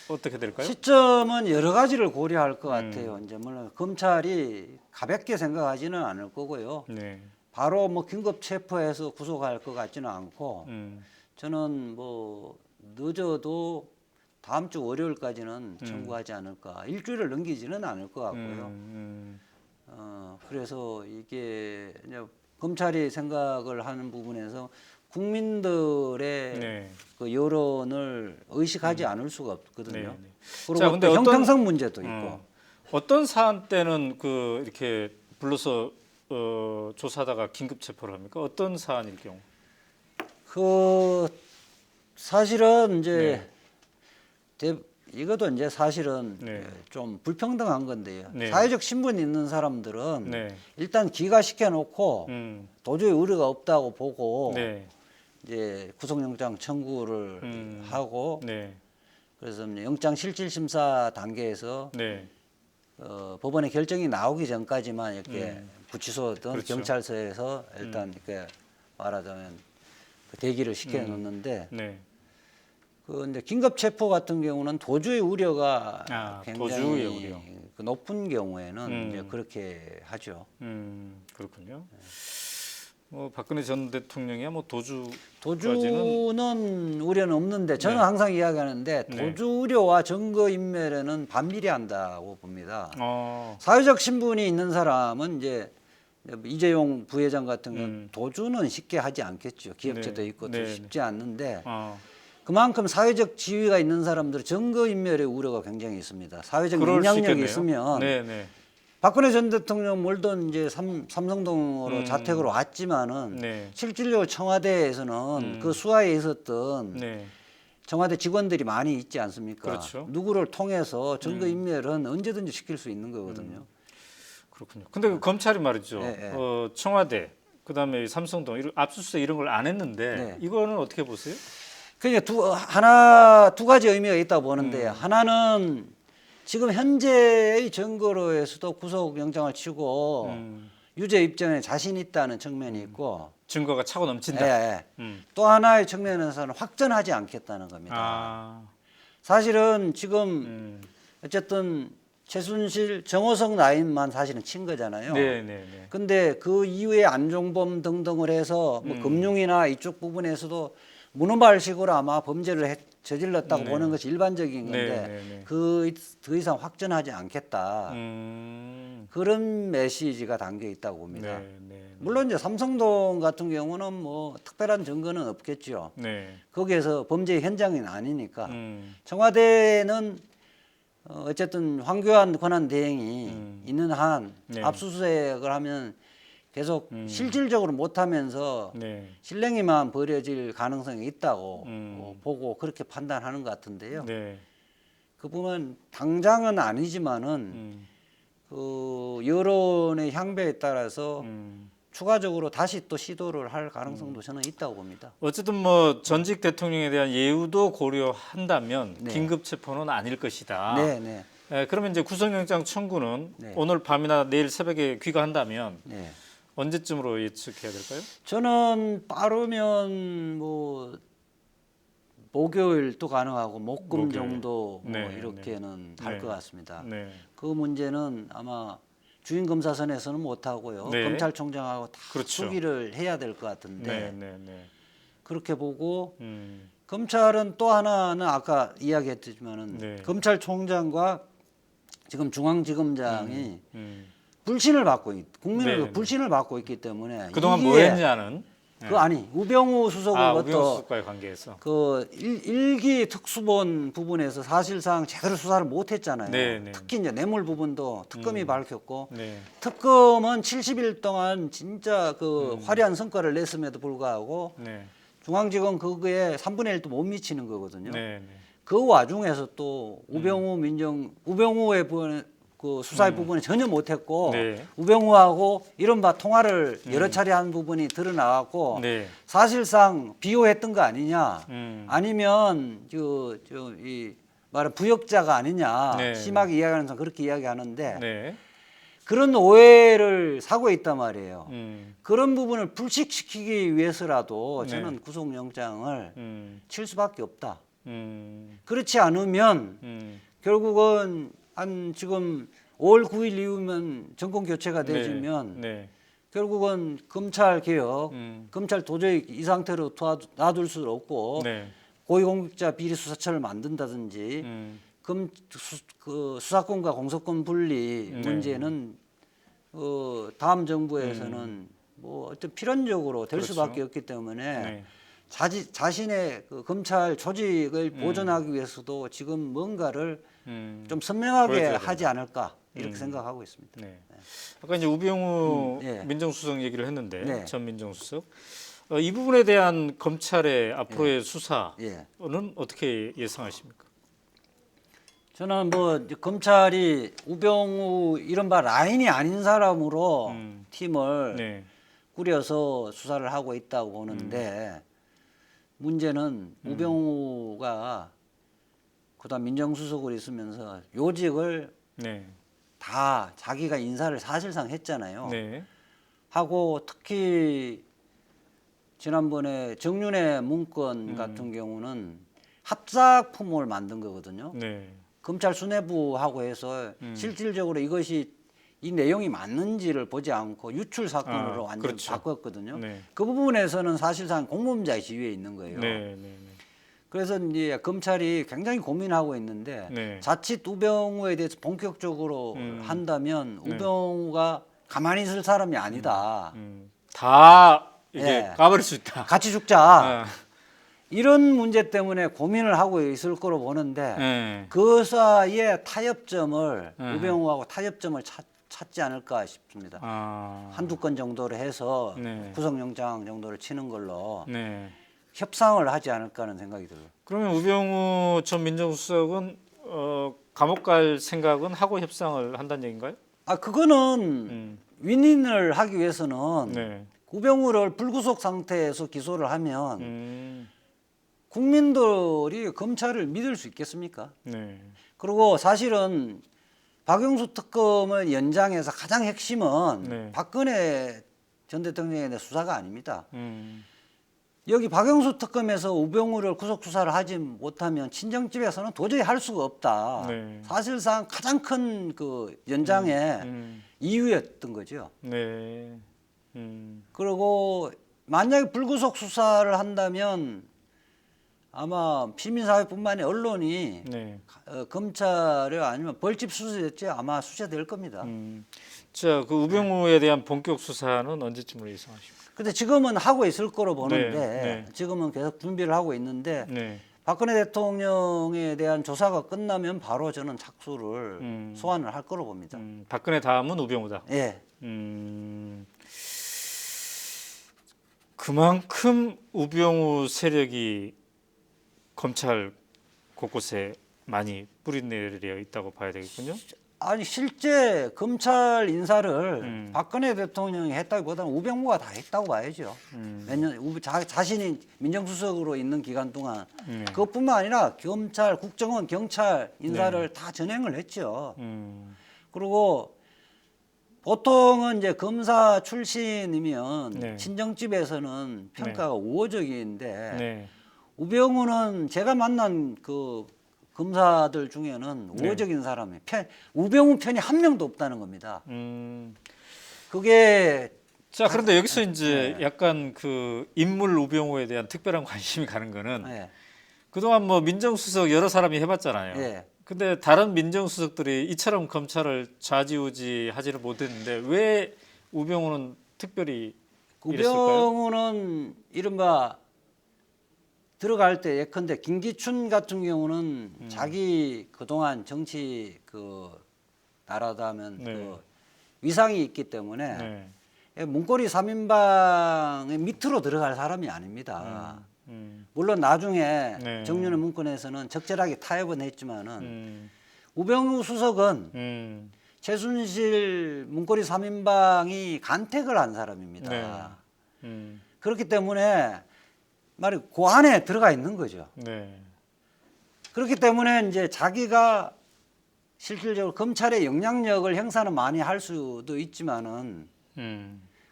어떻게 될까요? 시점은 여러 가지를 고려할 것 같아요. 이제 물론 검찰이 가볍게 생각하지는 않을 거고요. 네. 바로 뭐 긴급 체포해서 구속할 것 같지는 않고 음, 저는 뭐 늦어도 다음 주 월요일까지는 청구하지 않을까. 일주일을 넘기지는 않을 것 같고요. 그래서 이게 이제 검찰이 생각을 하는 부분에서 국민들의 네. 그 여론을 의식하지 않을 수가 없거든요. 네, 네. 그리고 자, 근데 또 어떤- 형평성 문제도 있고. 어떤 사안 때는 그 이렇게 불러서 조사하다가 긴급 체포를 합니까? 어떤 사안일 경우? 그 사실은 이제 이것도 이제 사실은 네. 좀 불평등한 건데요. 네. 사회적 신분 있는 사람들은 네. 일단 기각시켜 놓고 음, 도저히 의뢰가 없다고 보고 네. 이제 구속영장 청구를 하고 네. 그래서 이제 영장 실질 심사 단계에서 네. 법원의 결정이 나오기 전까지만 이렇게 구치소든 그렇죠. 경찰서에서 일단 이렇게 말하자면 그 대기를 시켜 놓는데 네. 그 이제 긴급 체포 같은 경우는 도주의 우려가 도주의 굉장히 우려. 그 높은 경우에는 이제 그렇게 하죠. 그렇군요. 뭐 박근혜 전 대통령이야 뭐 도주까지는 도주는 우려는 없는데 저는 네. 항상 이야기하는데 네. 도주 우려와 증거 인멸에는 반비례한다고 봅니다. 어, 사회적 신분이 있는 사람은 이제 이재용 부회장 같은 경우는 도주는 쉽게 하지 않겠죠. 기업체도 네. 있고 네. 쉽지 않는데 어, 그만큼 사회적 지위가 있는 사람들은 증거 인멸의 우려가 굉장히 있습니다. 사회적 그럴 수 영향력이 있겠네요. 있으면 네, 네, 박근혜 전 대통령 물론 이제 삼성동으로 자택으로 왔지만은 네. 실질적으로 청와대에서는 그 수하에 있었던 네. 청와대 직원들이 많이 있지 않습니까? 그렇죠. 누구를 통해서 증거 인멸은 언제든지 시킬 수 있는 거거든요. 그렇군요. 근데 그 검찰이 말이죠. 네. 청와대, 그다음에 삼성동 이런 압수수색 이런 걸 안 했는데 네. 이거는 어떻게 보세요? 그러니까 두 가지 의미가 있다고 보는데 하나는 지금 현재의 증거로 해서도 구속영장을 치고 유죄 입장에 자신 있다는 측면이 있고 증거가 차고 넘친다. 예. 또 하나의 측면에서는 확전하지 않겠다는 겁니다. 아, 사실은 지금 어쨌든 최순실, 정호성 라인만 사실은 친 거잖아요. 네, 네, 네. 근데 그 이후에 안종범 등등을 해서 뭐 금융이나 이쪽 부분에서도 문어발식으로 아마 범죄를 저질렀다고 네. 보는 것이 일반적인 건데 네, 네, 네. 더 이상 확전하지 않겠다. 그런 메시지가 담겨 있다고 봅니다. 네, 네, 물론 이제 삼성동 같은 경우는 뭐 특별한 증거는 없겠죠. 네. 거기에서 범죄 현장이 아니니까 음, 청와대는 어쨌든 황교안 권한 대행이 있는 한 네. 압수수색을 하면 계속 실질적으로 못하면서 네, 실랭이만 벌어질 가능성이 있다고 보고 그렇게 판단하는 것 같은데요. 네. 그 부분 당장은 아니지만은 그 여론의 향배에 따라서 추가적으로 다시 또 시도를 할 가능성도 저는 있다고 봅니다. 어쨌든 뭐 전직 대통령에 대한 예우도 고려한다면 네. 긴급 체포는 아닐 것이다. 네, 네, 그러면 이제 구속영장 청구는 네. 오늘 밤이나 내일 새벽에 귀가한다면 네. 언제쯤으로 예측해야 될까요? 저는 빠르면 뭐 목요일도 가능하고 목금 목요일. 정도 뭐 네, 이렇게는 할 네. 것 같습니다. 네. 그 문제는 아마 주인 검사선에서는 못 하고요. 네. 검찰총장하고 다 그렇죠. 수기를 해야 될 것 같은데 네, 네, 네. 그렇게 보고 음, 검찰은 또 하나는 아까 이야기했지만은 네. 검찰총장과 지금 중앙지검장이 불신을 네, 국민의 네. 불신을 받고 있기 때문에 그동안 이게 뭐 했냐는 우병우 수석으로부터 우병우 수석과의 관계에서. 그 일기 특수본 부분에서 사실상 제대로 수사를 못했잖아요. 네, 네. 특히 이제 뇌물 부분도 특검이 밝혔고 네. 특검은 70일 동안 진짜 그 화려한 성과를 냈음에도 불구하고 네. 중앙지검 그거에 3분의 1도 못 미치는 거거든요. 네. 네. 그 와중에서 또 우병우의 그 수사의 부분이 전혀 못했고 네. 우병우하고 이른바 통화를 여러 차례 한 부분이 드러나왔고 네. 사실상 비호했던 거 아니냐 아니면 이 말은 부역자가 아니냐 네. 심하게 이야기하는 사람 그렇게 이야기하는데 네. 그런 오해를 사고 있단 말이에요. 음, 그런 부분을 불식시키기 위해서라도 네. 저는 구속영장을 칠 수밖에 없다. 음, 그렇지 않으면 결국은 한 지금 5월 9일 이후면 정권 교체가 되지면 네. 결국은 검찰 개혁, 음. 검찰 도저히 이 상태로 놔둘 수 없고 네. 고위공직자 비리 수사처를 만든다든지 그 수사권과 공소권 분리 네. 문제는 다음 정부에서는 뭐 어떤 필연적으로 될 그렇죠. 수밖에 없기 때문에 네. 자신의 그 검찰 조직을 보존하기 위해서도 지금 뭔가를 좀 선명하게 보여줘야 하지 않을까 이렇게 생각하고 있습니다. 네. 아까 이제 우병우 네. 민정수석 얘기를 했는데 네. 전 민정수석 이 부분에 대한 검찰의 앞으로의 수사는 예. 어떻게 예상하십니까? 저는 뭐 이제 검찰이 우병우 이른바 라인이 아닌 사람으로 팀을 네. 꾸려서 수사를 하고 있다고 보는데 문제는 우병우가 그다음 민정수석으로 있으면서 요직을 네. 다 자기가 인사를 사실상 했잖아요. 네. 하고 특히 지난번에 정윤회 문건 같은 경우는 합작품을 만든 거거든요. 네. 검찰 수뇌부하고 해서 실질적으로 이것이 이 내용이 맞는지를 보지 않고 유출 사건으로 완전히 그렇죠. 바꿨거든요. 네. 그 부분에서는 사실상 공범자의 지위에 있는 거예요. 네, 네, 네. 그래서 이제 검찰이 굉장히 고민하고 있는데 네. 자칫 우병우에 대해서 본격적으로 한다면 우병우가 가만히 있을 사람이 아니다. 다 이게 예. 까버릴 수 있다. 같이 죽자. 아, 이런 문제 때문에 고민을 하고 있을 거로 보는데 네. 그 사이에 타협점을 우병우하고 타협점을 찾지 않을까 싶습니다. 아, 한두 건 정도를 해서 네. 구속영장 정도를 치는 걸로 네. 협상을 하지 않을까 하는 생각이 들어요. 그러면 우병우 전 민정수석은 감옥 갈 생각은 하고 협상을 한다는 얘기인가요? 그거는 윈윈을 하기 위해서는 네. 우병우를 불구속 상태에서 기소를 하면 국민들이 검찰을 믿을 수 있겠습니까? 네. 그리고 사실은 박영수 특검을 연장해서 가장 핵심은 네. 박근혜 전 대통령에 대한 수사가 아닙니다. 음, 여기 박영수 특검에서 우병우를 구속 수사를 하지 못하면 친정집에서는 도저히 할 수가 없다. 네. 사실상 가장 큰 그 연장의 이유였던 거죠. 네. 그리고 만약에 불구속 수사를 한다면 아마 시민사회뿐만 아니라 언론이 네. 검찰이 아니면 벌집 수사됐지 아마 수사될 겁니다. 자, 그 우병우에 대한 본격 수사는 언제쯤으로 예상하십니까? 근데 지금은 하고 있을 거로 보는데 네, 네. 지금은 계속 준비를 하고 있는데 네. 박근혜 대통령에 대한 조사가 끝나면 바로 저는 착수를 소환을 할 거로 봅니다. 박근혜 다음은 우병우다. 예. 그만큼 우병우 세력이 검찰 곳곳에 많이 뿌리내려 있다고 봐야 되겠군요. 아니 실제 검찰 인사를 박근혜 대통령이 했다기보다는 우병우가 다 했다고 봐야죠. 몇년 자신이 민정수석으로 있는 기간 동안 그것뿐만 아니라 검찰, 국정원, 경찰 인사를 다 전행을 했죠. 그리고 보통은 이제 검사 출신이면 네. 친정집에서는 평가가 우호적인데 네. 우병우는 제가 만난 그 검사들 중에는 네. 우호적인 사람이 우병우 편이 한 명도 없다는 겁니다. 음. 그게 자, 그런데 여기서 이제 약간 그 인물 우병우에 대한 특별한 관심이 가는 거는 예, 그동안 뭐 민정수석 여러 사람이 해봤잖아요. 예. 근데 다른 민정수석들이 이처럼 검찰을 좌지우지하지를 못했는데 왜 우병우는 특별히 이랬을까요? 우병우는 이른바 들어갈 때 예컨대 김기춘 같은 경우는 자기 그동안 정치 그 나라다면 네. 그 위상이 있기 때문에 네. 문고리 3인방의 밑으로 들어갈 사람이 아닙니다. 물론 나중에 네. 정윤의 문건에서는 적절하게 타협은 했지만은 우병우 수석은 최순실 문고리 3인방이 간택을 한 사람입니다. 그렇기 때문에 말이 그 안에 들어가 있는 거죠. 네. 그렇기 때문에 이제 자기가 실질적으로 검찰의 영향력을 행사는 많이 할 수도 있지만은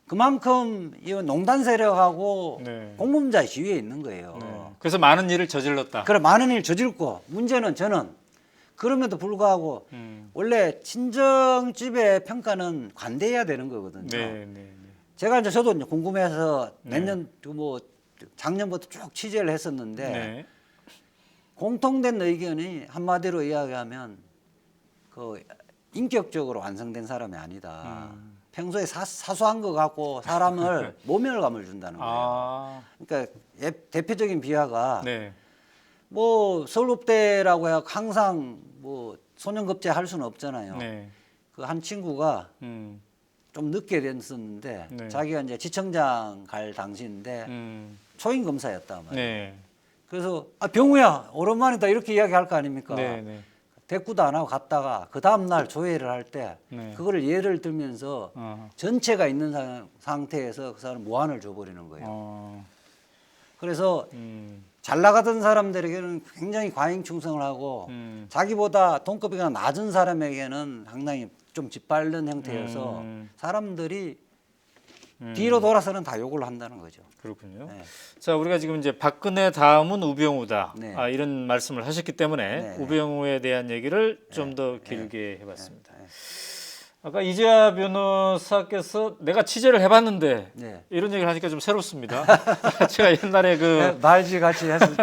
그만큼 이 농단 세력하고 네. 공범자의 지위에 있는 거예요. 네. 그래서 많은 일을 저질렀다. 그래 많은 일 저질고 문제는 저는 그럼에도 불구하고 원래 친정집의 평가는 관대해야 되는 거거든요. 네, 네, 제가 이제 저도 이제 궁금해서 네. 내년 뭐 작년부터 쭉 취재를 했었는데 네. 공통된 의견이 한마디로 이야기하면 그 인격적으로 완성된 사람이 아니다. 평소에 사소한 거 갖고 사람을 모멸감을 준다는 거예요. 아, 그러니까 대표적인 비화가 네. 뭐 서울법대라고 해서 항상 뭐 소년급제 할 수는 없잖아요. 네. 그 한 친구가 음, 좀 늦게 됐었는데 네. 자기가 이제 지청장 갈 당시인데 초임 검사였단 말이에요. 네. 그래서 병우야 오랜만이다 이렇게 이야기할 거 아닙니까? 네, 네. 대꾸도 안 하고 갔다가 그 다음 날 조회를 할 때 네. 그거를 예를 들면서 어. 전체가 있는 상태에서 그 사람 무한을 줘버리는 거예요. 그래서 잘 나가던 사람들에게는 굉장히 과잉충성을 하고 자기보다 동급이가 낮은 사람에게는 상당히 좀 짓밟는 형태여서 사람들이 뒤로 돌아서는 다 욕을 한다는 거죠. 그렇군요. 네. 자, 우리가 지금 이제 박근혜 다음은 우병우다. 네. 이런 말씀을 하셨기 때문에 네. 우병우에 대한 얘기를 좀 더 길게 해봤습니다. 네. 아까 이재하 변호사께서 내가 취재를 해봤는데 네. 이런 얘기를 하니까 좀 새롭습니다. 제가 옛날에 그 말지 같이 했었죠.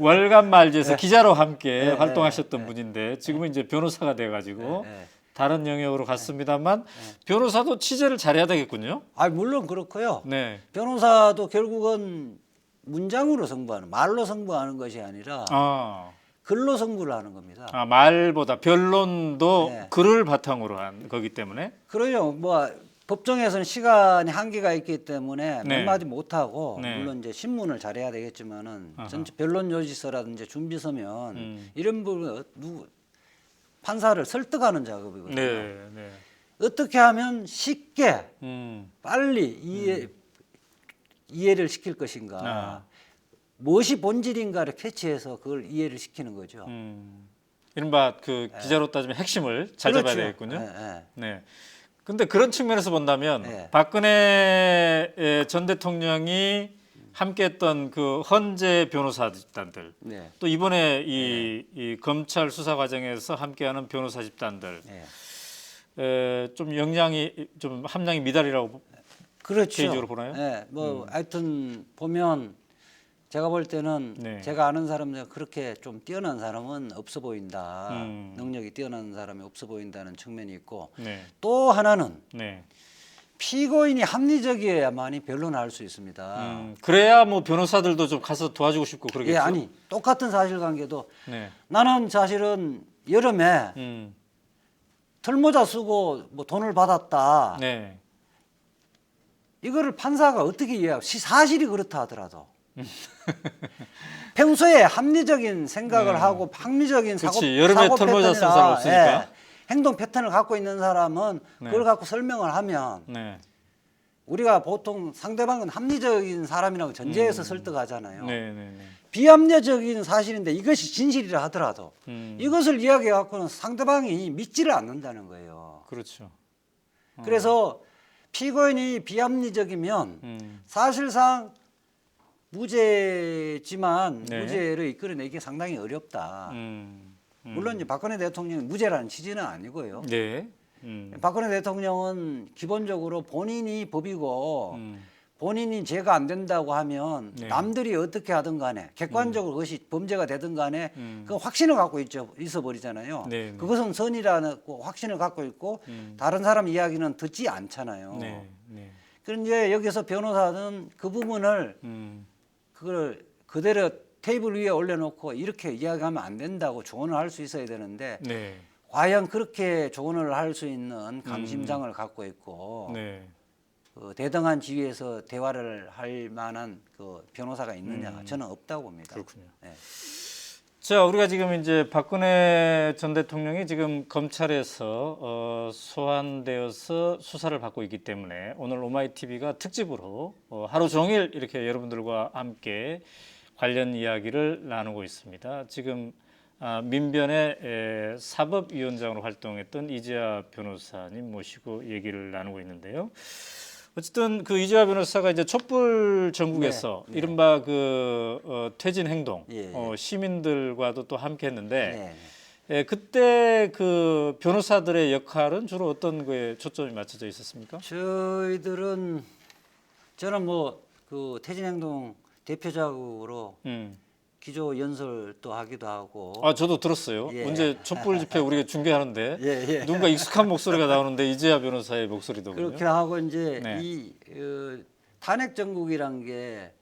월간 말지에서 기자로 함께 네, 활동하셨던 분인데 지금은 이제 변호사가 돼가지고 네. 다른 영역으로 갔습니다만 변호사도 취재를 잘해야 되겠군요. 아 물론 그렇고요. 네. 변호사도 결국은 문장으로 승부하는 말로 승부하는 것이 아니라 글로 승부를 하는 겁니다. 말보다 변론도 네. 글을 바탕으로 한 거기 때문에. 그러죠. 뭐 법정에서는 시간이 한계가 있기 때문에 네. 몇 마디 못 하고 네. 물론 이제 신문을 잘해야 되겠지만은 아하. 전체 변론 요지서라든지 준비 서면 음. 이런 부분 판사를 설득하는 작업이거든요. 네, 네. 어떻게 하면 쉽게 음. 빨리 이해를 시킬 것인가. 아. 무엇이 본질인가를 캐치해서 그걸 이해를 시키는 거죠. 이른바 그 기자로 따지면 핵심을 잘 그렇죠. 잡아야 되겠군요. 네, 네. 네. 근데 그런 측면에서 본다면 네. 박근혜 전 대통령이 함께했던 그 헌재 변호사 집단들, 네. 또 이번에 이 검찰 수사 과정에서 함께하는 변호사 집단들, 네. 좀 역량이 좀 함량이 미달이라고 그렇죠. 개인적으로 보나요? 네, 뭐 하여튼 보면 제가 볼 때는 네. 제가 아는 사람 중에 그렇게 좀 뛰어난 사람은 없어 보인다. 음. 능력이 뛰어난 사람이 없어 보인다는 측면이 있고 네, 또 하나는 네. 피고인이 합리적이어야만이 변론을 할 수 있습니다. 그래야 뭐 변호사들도 좀 가서 도와주고 싶고 그러겠죠. 예, 아니 똑같은 사실관계도 네. 나는 사실은 여름에 음. 털모자 쓰고 뭐 돈을 받았다. 네. 이거를 판사가 어떻게 이해하고 사실이 그렇다 하더라도 평소에 합리적인 생각을 하고 합리적인 사고 그렇지. 여름에 털모자 쓴 사람 없으니까. 행동 패턴을 갖고 있는 사람은 그걸 갖고 설명을 하면 네. 우리가 보통 상대방은 합리적인 사람이라고 전제해서 설득하잖아요. 네, 네, 네. 비합리적인 사실인데 이것이 진실이라 하더라도 음. 이것을 이야기해 갖고는 상대방이 믿지를 않는다는 거예요. 그렇죠. 그래서 피고인이 비합리적이면 사실상 무죄지만 네. 무죄를 이끌어내기 상당히 어렵다. 물론 이제 박근혜 대통령이 무죄라는 취지는 아니고요. 네. 박근혜 대통령은 기본적으로 본인이 법이고 본인이 죄가 안 된다고 하면 네. 남들이 어떻게 하든 간에 객관적으로 그것이 범죄가 되든 간에 그 확신을 갖고 있어 버리잖아요. 네, 네. 그것은 선이라는 확신을 갖고 있고 다른 사람 이야기는 듣지 않잖아요. 네. 네. 그런데 여기서 변호사는 그 부분을 그걸 그대로 테이블 위에 올려놓고 이렇게 이야기하면 안 된다고 조언을 할 수 있어야 되는데 네. 과연 그렇게 조언을 할 수 있는 강심장을 갖고 있고 네. 그 대등한 지위에서 대화를 할 만한 그 변호사가 있느냐 저는 없다고 봅니다. 그렇군요. 네. 자, 우리가 지금 이제 박근혜 전 대통령이 지금 검찰에서 소환되어서 수사를 받고 있기 때문에 오늘 오마이TV가 특집으로 하루 종일 이렇게 여러분들과 함께 관련 이야기를 나누고 있습니다. 지금 민변의 사법위원장으로 활동했던 이재하 변호사님 모시고 얘기를 나누고 있는데요. 어쨌든 그 이재하 변호사가 이제 촛불 전국에서 네, 네. 이른바 그 퇴진 행동 예, 시민들과도 또 함께했는데 네. 그때 그 변호사들의 역할은 주로 어떤 거에 초점이 맞춰져 있었습니까? 저희들은 저는 뭐 그 퇴진행동 대표작으로 기조 연설도 하기도 하고 저도 들었어요. 예. 언제 촛불 집회 우리가 중계하는데 예. 누군가 익숙한 목소리가 나오는데 이재하 변호사의 목소리더군요. 그렇게 하고 이제 네. 이 탄핵 정국이란 게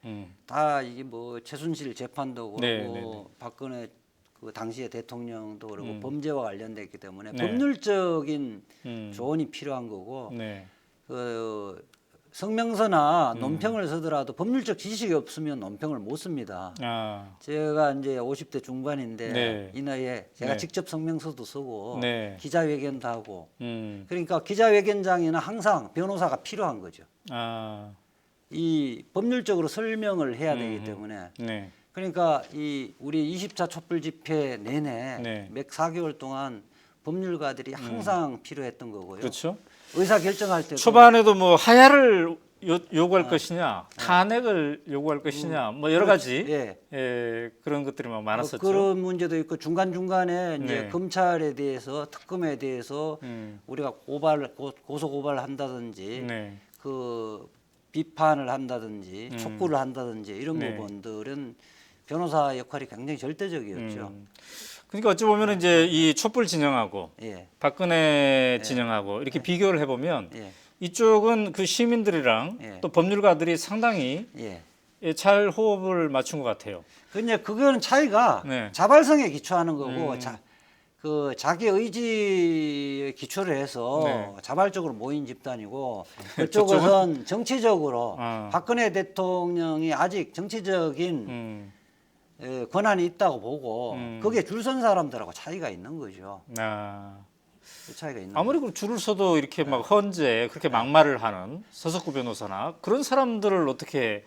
다 이게 뭐 최순실 재판도 네, 그렇고 네, 네. 박근혜 그 당시의 대통령도 그렇고 범죄와 관련됐기 때문에 네. 법률적인 조언이 필요한 거고 네. 그 성명서나 논평을 쓰더라도 법률적 지식이 없으면 논평을 못 씁니다. 제가 이제 50대 중반인데 네. 이 나이에 제가 네. 직접 성명서도 쓰고 네. 기자회견도 하고 그러니까 기자회견장에는 항상 변호사가 필요한 거죠. 이 법률적으로 설명을 해야 되기 때문에 네. 그러니까 이 우리 20차 촛불 집회 내내 네. 몇 4개월 동안 법률가들이 항상 필요했던 거고요. 그렇죠. 의사 결정할 때 초반에도 뭐 하야를 요구할 것이냐, 탄핵을 요구할 것이냐, 뭐 여러 가지 예. 그런 것들이 막 많았었죠. 그런 문제도 있고 중간 중간에 이제 네. 검찰에 대해서 특검에 대해서 우리가 고소 고발을 한다든지 네. 그 비판을 한다든지 촉구를 한다든지 이런 네. 부분들은 변호사 역할이 굉장히 절대적이었죠. 그러니까 어찌 보면 이제 이 촛불 진영하고 예. 박근혜 진영하고 이렇게 비교를 해보면 예. 이쪽은 그 시민들이랑 예. 또 법률가들이 상당히 예. 잘 호흡을 맞춘 것 같아요. 근데 그거는 차이가 네. 자발성에 기초하는 거고 그 자기 의지에 기초를 해서 네. 자발적으로 모인 집단이고 그쪽은 정치적으로 아. 박근혜 대통령이 아직 정치적인 권한이 있다고 보고 거기에 줄 선 사람들하고 차이가 있는 거죠. 그 차이가 있는 아무리 그 줄을 서도 이렇게 막 헌재 그렇게 막말을 하는 서석구 변호사나 그런 사람들을 어떻게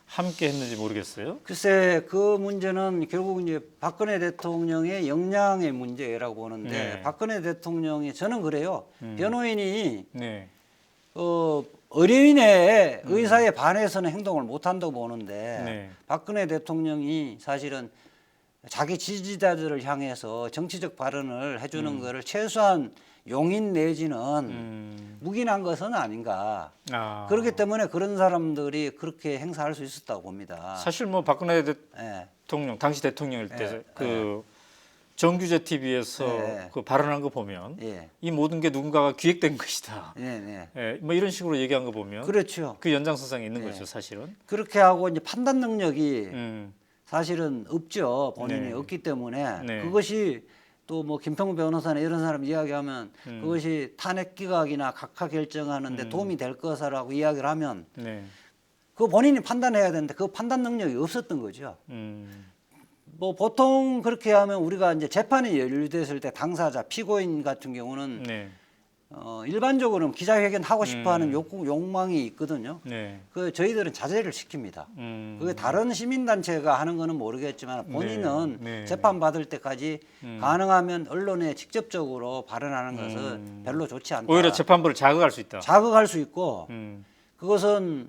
함께 했는지 모르겠어요. 글쎄 그 문제는 결국 이제 박근혜 대통령의 역량의 문제라고 보는데 네. 박근혜 대통령이 저는 그래요. 변호인이 네. 의뢰인의 의사에 반해서는 행동을 못한다고 보는데 네. 박근혜 대통령이 사실은 자기 지지자들을 향해서 정치적 발언을 해주는 거를 최소한 용인 내지는 묵인한 것은 아닌가. 그렇기 때문에 그런 사람들이 그렇게 행사할 수 있었다고 봅니다. 사실 뭐 박근혜 예. 대통령 당시 대통령일 때 예. 그 정규제 TV에서 예. 그 발언한 거 보면 예. 이 모든 게 누군가가 기획된 것이다. 네. 뭐 이런 식으로 얘기한 거 보면 그렇죠. 그 연장선상에 있는 거죠, 사실은. 그렇게 하고 이제 판단 능력이 음. 사실은 없죠. 본인이 네. 없기 때문에 네. 그것이 또 뭐 김평우 변호사나 이런 사람 이야기하면 그것이 탄핵 기각이나 각하 결정하는데 도움이 될 거라고 이야기를 하면 네. 그 본인이 판단해야 되는데 그 판단 능력이 없었던 거죠. 뭐 보통 그렇게 하면 우리가 이제 재판이 연루됐을 때 당사자 피고인 같은 경우는 네. 일반적으로는 기자회견 하고 싶어하는 욕망이 있거든요. 네. 그 저희들은 자제를 시킵니다. 그게 다른 시민단체가 하는 거는 모르겠지만 본인은 네. 재판 받을 때까지 가능하면 언론에 직접적으로 발언하는 것은 별로 좋지 않다. 오히려 재판부를 자극할 수 있다. 자극할 수 있고 그것은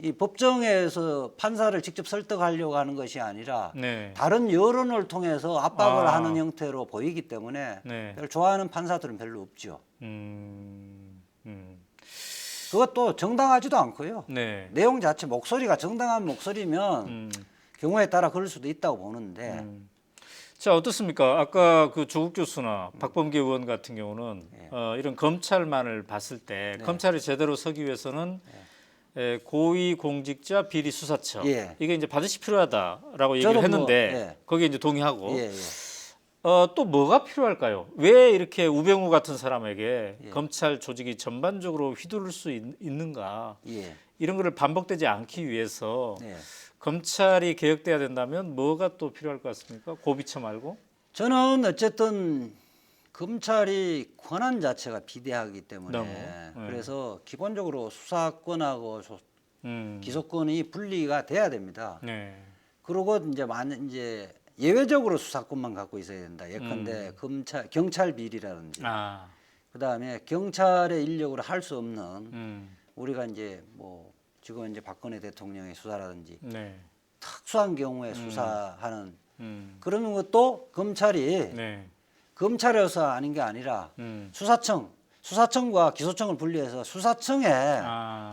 이 법정에서 판사를 직접 설득하려고 하는 것이 아니라 네. 다른 여론을 통해서 압박을 하는 형태로 보이기 때문에 네. 별로 좋아하는 판사들은 별로 없죠. 그것도 정당하지도 않고요. 네. 내용 자체 목소리가 정당한 목소리면 경우에 따라 그럴 수도 있다고 보는데 자, 어떻습니까? 아까 그 조국 교수나 박범계 의원 같은 경우는 이런 검찰만을 봤을 때 검찰이 제대로 서기 위해서는 고위공직자 비리수사처 이게 이제 반드시 필요하다라고 얘기를 했는데 거기에 이제 동의하고 또 뭐가 필요할까요? 왜 이렇게 우병우 같은 사람에게 검찰 조직이 전반적으로 휘두를 수 있는가? 이런 거를 반복되지 않기 위해서 검찰이 개혁돼야 된다면 뭐가 또 필요할 것 같습니까? 고비처 말고? 저는 어쨌든 검찰이 권한 자체가 비대하기 때문에 그래서 기본적으로 수사권하고 기소권이 분리가 돼야 됩니다. 그리고 이제 예외적으로 수사권만 갖고 있어야 된다. 예컨대 경찰 비리라든지 그다음에 경찰의 인력으로 할 수 없는 우리가 이제 뭐 지금 이제 박근혜 대통령의 수사라든지 특수한 경우에 수사하는 그런 것도 검찰이 검찰에서 아닌 게 아니라 수사청과 기소청을 분리해서 수사청에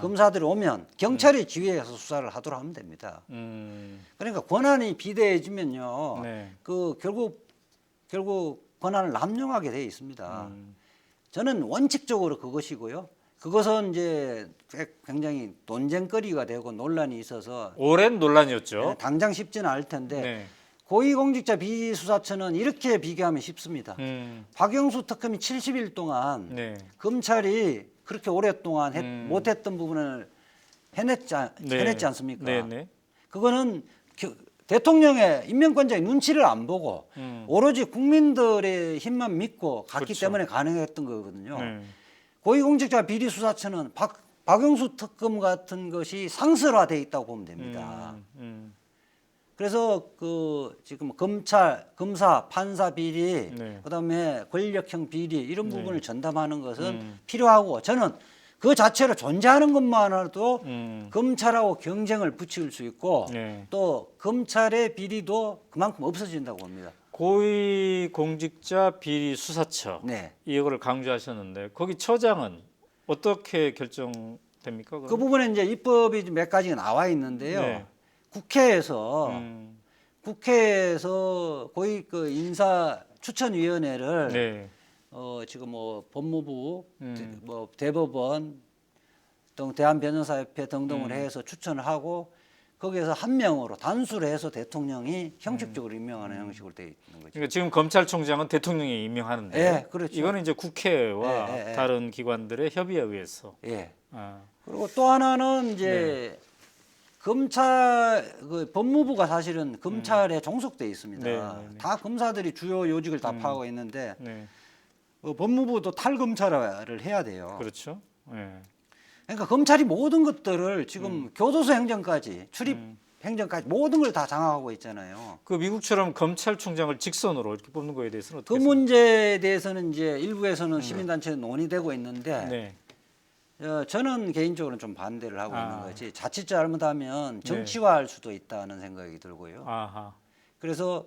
검사들이 오면 경찰이 지휘해서 수사를 하도록 하면 됩니다. 그러니까 권한이 비대해지면요, 그 결국 권한을 남용하게 돼 있습니다. 저는 원칙적으로 그것이고요. 그것은 이제 굉장히 논쟁거리가 되고 논란이 있어서 오랜 논란이었죠. 당장 쉽지는 않을 텐데. 고위공직자 비수사처는 이렇게 비교하면 쉽습니다. 박영수 특검이 70일 동안 검찰이 그렇게 오랫동안 못했던 부분을 해냈지 않습니까? 그거는 대통령의 임명권자의 눈치를 안 보고 오로지 국민들의 힘만 믿고 갔기 때문에 가능했던 거거든요. 고위공직자 비리수사처는 박영수 특검 같은 것이 상설화돼 있다고 보면 됩니다. 그래서 그 지금 검사, 판사 비리, 그다음에 권력형 비리 이런 부분을 전담하는 것은 필요하고 저는 그 자체로 존재하는 것만으로도 검찰하고 경쟁을 붙일 수 있고 네. 또 검찰의 비리도 그만큼 없어진다고 봅니다. 고위공직자 비리 수사처 네. 이거를 강조하셨는데 거기 처장은 어떻게 결정됩니까? 그럼? 그 부분에 이제 입법이 몇 가지가 나와 있는데요. 네. 국회에서 고위 그 인사 추천위원회를 네. 지금 뭐 법무부, 뭐 대법원 등 대한변호사협회 등등을 해서 추천을 하고 거기에서 한 명으로 단수를 해서 대통령이 형식적으로 임명하는 형식으로 되어 있는 거죠. 그러니까 지금 검찰총장은 대통령이 임명하는데 예, 그렇죠. 이거는 이제 국회와 예. 다른 기관들의 협의에 의해서. 예. 아, 그리고 또 하나는 이제 검찰 그 법무부가 사실은 검찰에 종속돼 있습니다. 네, 네. 다 검사들이 주요 요직을 다 파고 있는데 네. 법무부도 탈검찰화를 해야 돼요. 그렇죠. 예. 그러니까 검찰이 모든 것들을 지금 교도소 행정까지 출입 행정까지 모든 걸 다 장악하고 있잖아요. 그 미국처럼 검찰총장을 직선으로 이렇게 뽑는 거에 대해서는 그 어떻게 문제에 대해서는 이제 일부에서는 시민단체 논의되고 있는데 네. 저는 개인적으로는 좀 반대를 하고 있는 거지. 자칫 잘못하면 네. 정치화할 수도 있다는 생각이 들고요. 아하. 그래서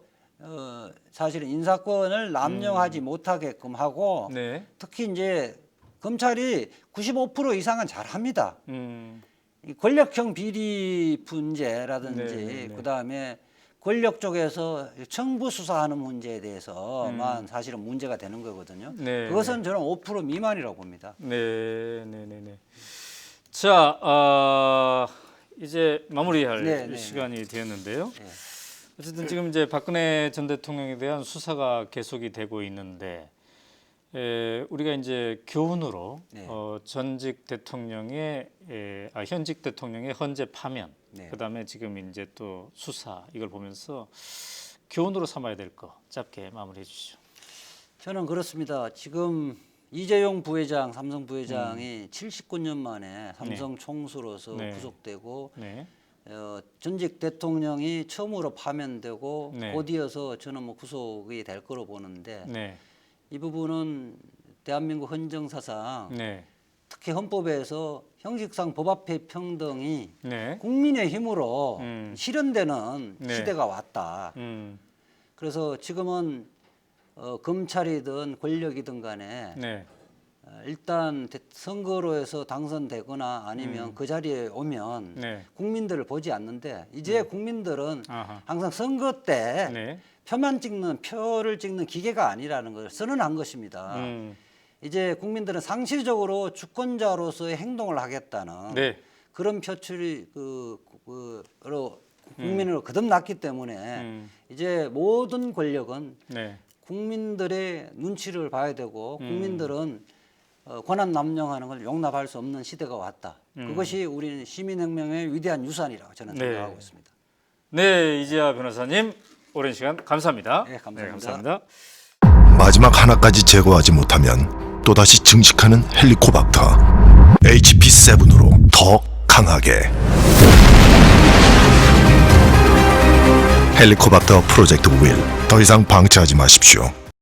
사실은 인사권을 남용하지 못하게끔 하고 네. 특히 이제 검찰이 95% 이상은 잘합니다. 이 권력형 비리 문제라든지 네. 그다음에 권력 쪽에서 청부 수사하는 문제에 대해서만 사실은 문제가 되는 거거든요. 네. 그것은 저는 5% 미만이라고 봅니다. 네. 자, 이제 마무리할 네. 시간이 되었는데요. 네. 어쨌든 지금 이제 박근혜 전 대통령에 대한 수사가 계속이 되고 있는데 우리가 이제 교훈으로 네. 전직 대통령의 현직 대통령의 헌재 파면, 네. 그다음에 지금 이제 또 수사 이걸 보면서 교훈으로 삼아야 될 거 짧게 마무리해 주시죠. 저는 그렇습니다. 지금 이재용 부회장, 삼성 부회장이 79년 만에 삼성 총수로서 네. 구속되고 네. 전직 대통령이 처음으로 파면되고 네. 곧이어서 저는 뭐 구속이 될 거로 보는데 네. 이 부분은 대한민국 헌정사상 네. 특히 헌법에서 형식상 법 앞에 평등이 네. 국민의 힘으로 실현되는 네. 시대가 왔다. 그래서 지금은 검찰이든 권력이든 간에 네. 일단 선거로 해서 당선되거나 아니면 그 자리에 오면 네. 국민들을 보지 않는데 이제 국민들은 아하. 항상 선거 때 네. 표를 찍는 기계가 아니라는 것을 선언한 것입니다. 이제 국민들은 상실적으로 주권자로서의 행동을 하겠다는 네. 그런 표출이 국민으로 거듭났기 때문에 이제 모든 권력은 네. 국민들의 눈치를 봐야 되고 국민들은 권한 남용하는 걸 용납할 수 없는 시대가 왔다. 그것이 우리 시민혁명의 위대한 유산이라고 저는 네. 생각하고 있습니다. 네, 이재하 변호사님 오랜 시간 감사합니다. 네, 감사합니다. 감사합니다. 마지막 하나까지 제거하지 못하면 또다시 증식하는 헬리코박터 HP7으로 더 강하게 헬리코박터 프로젝트 윌 더 이상 방치하지 마십시오.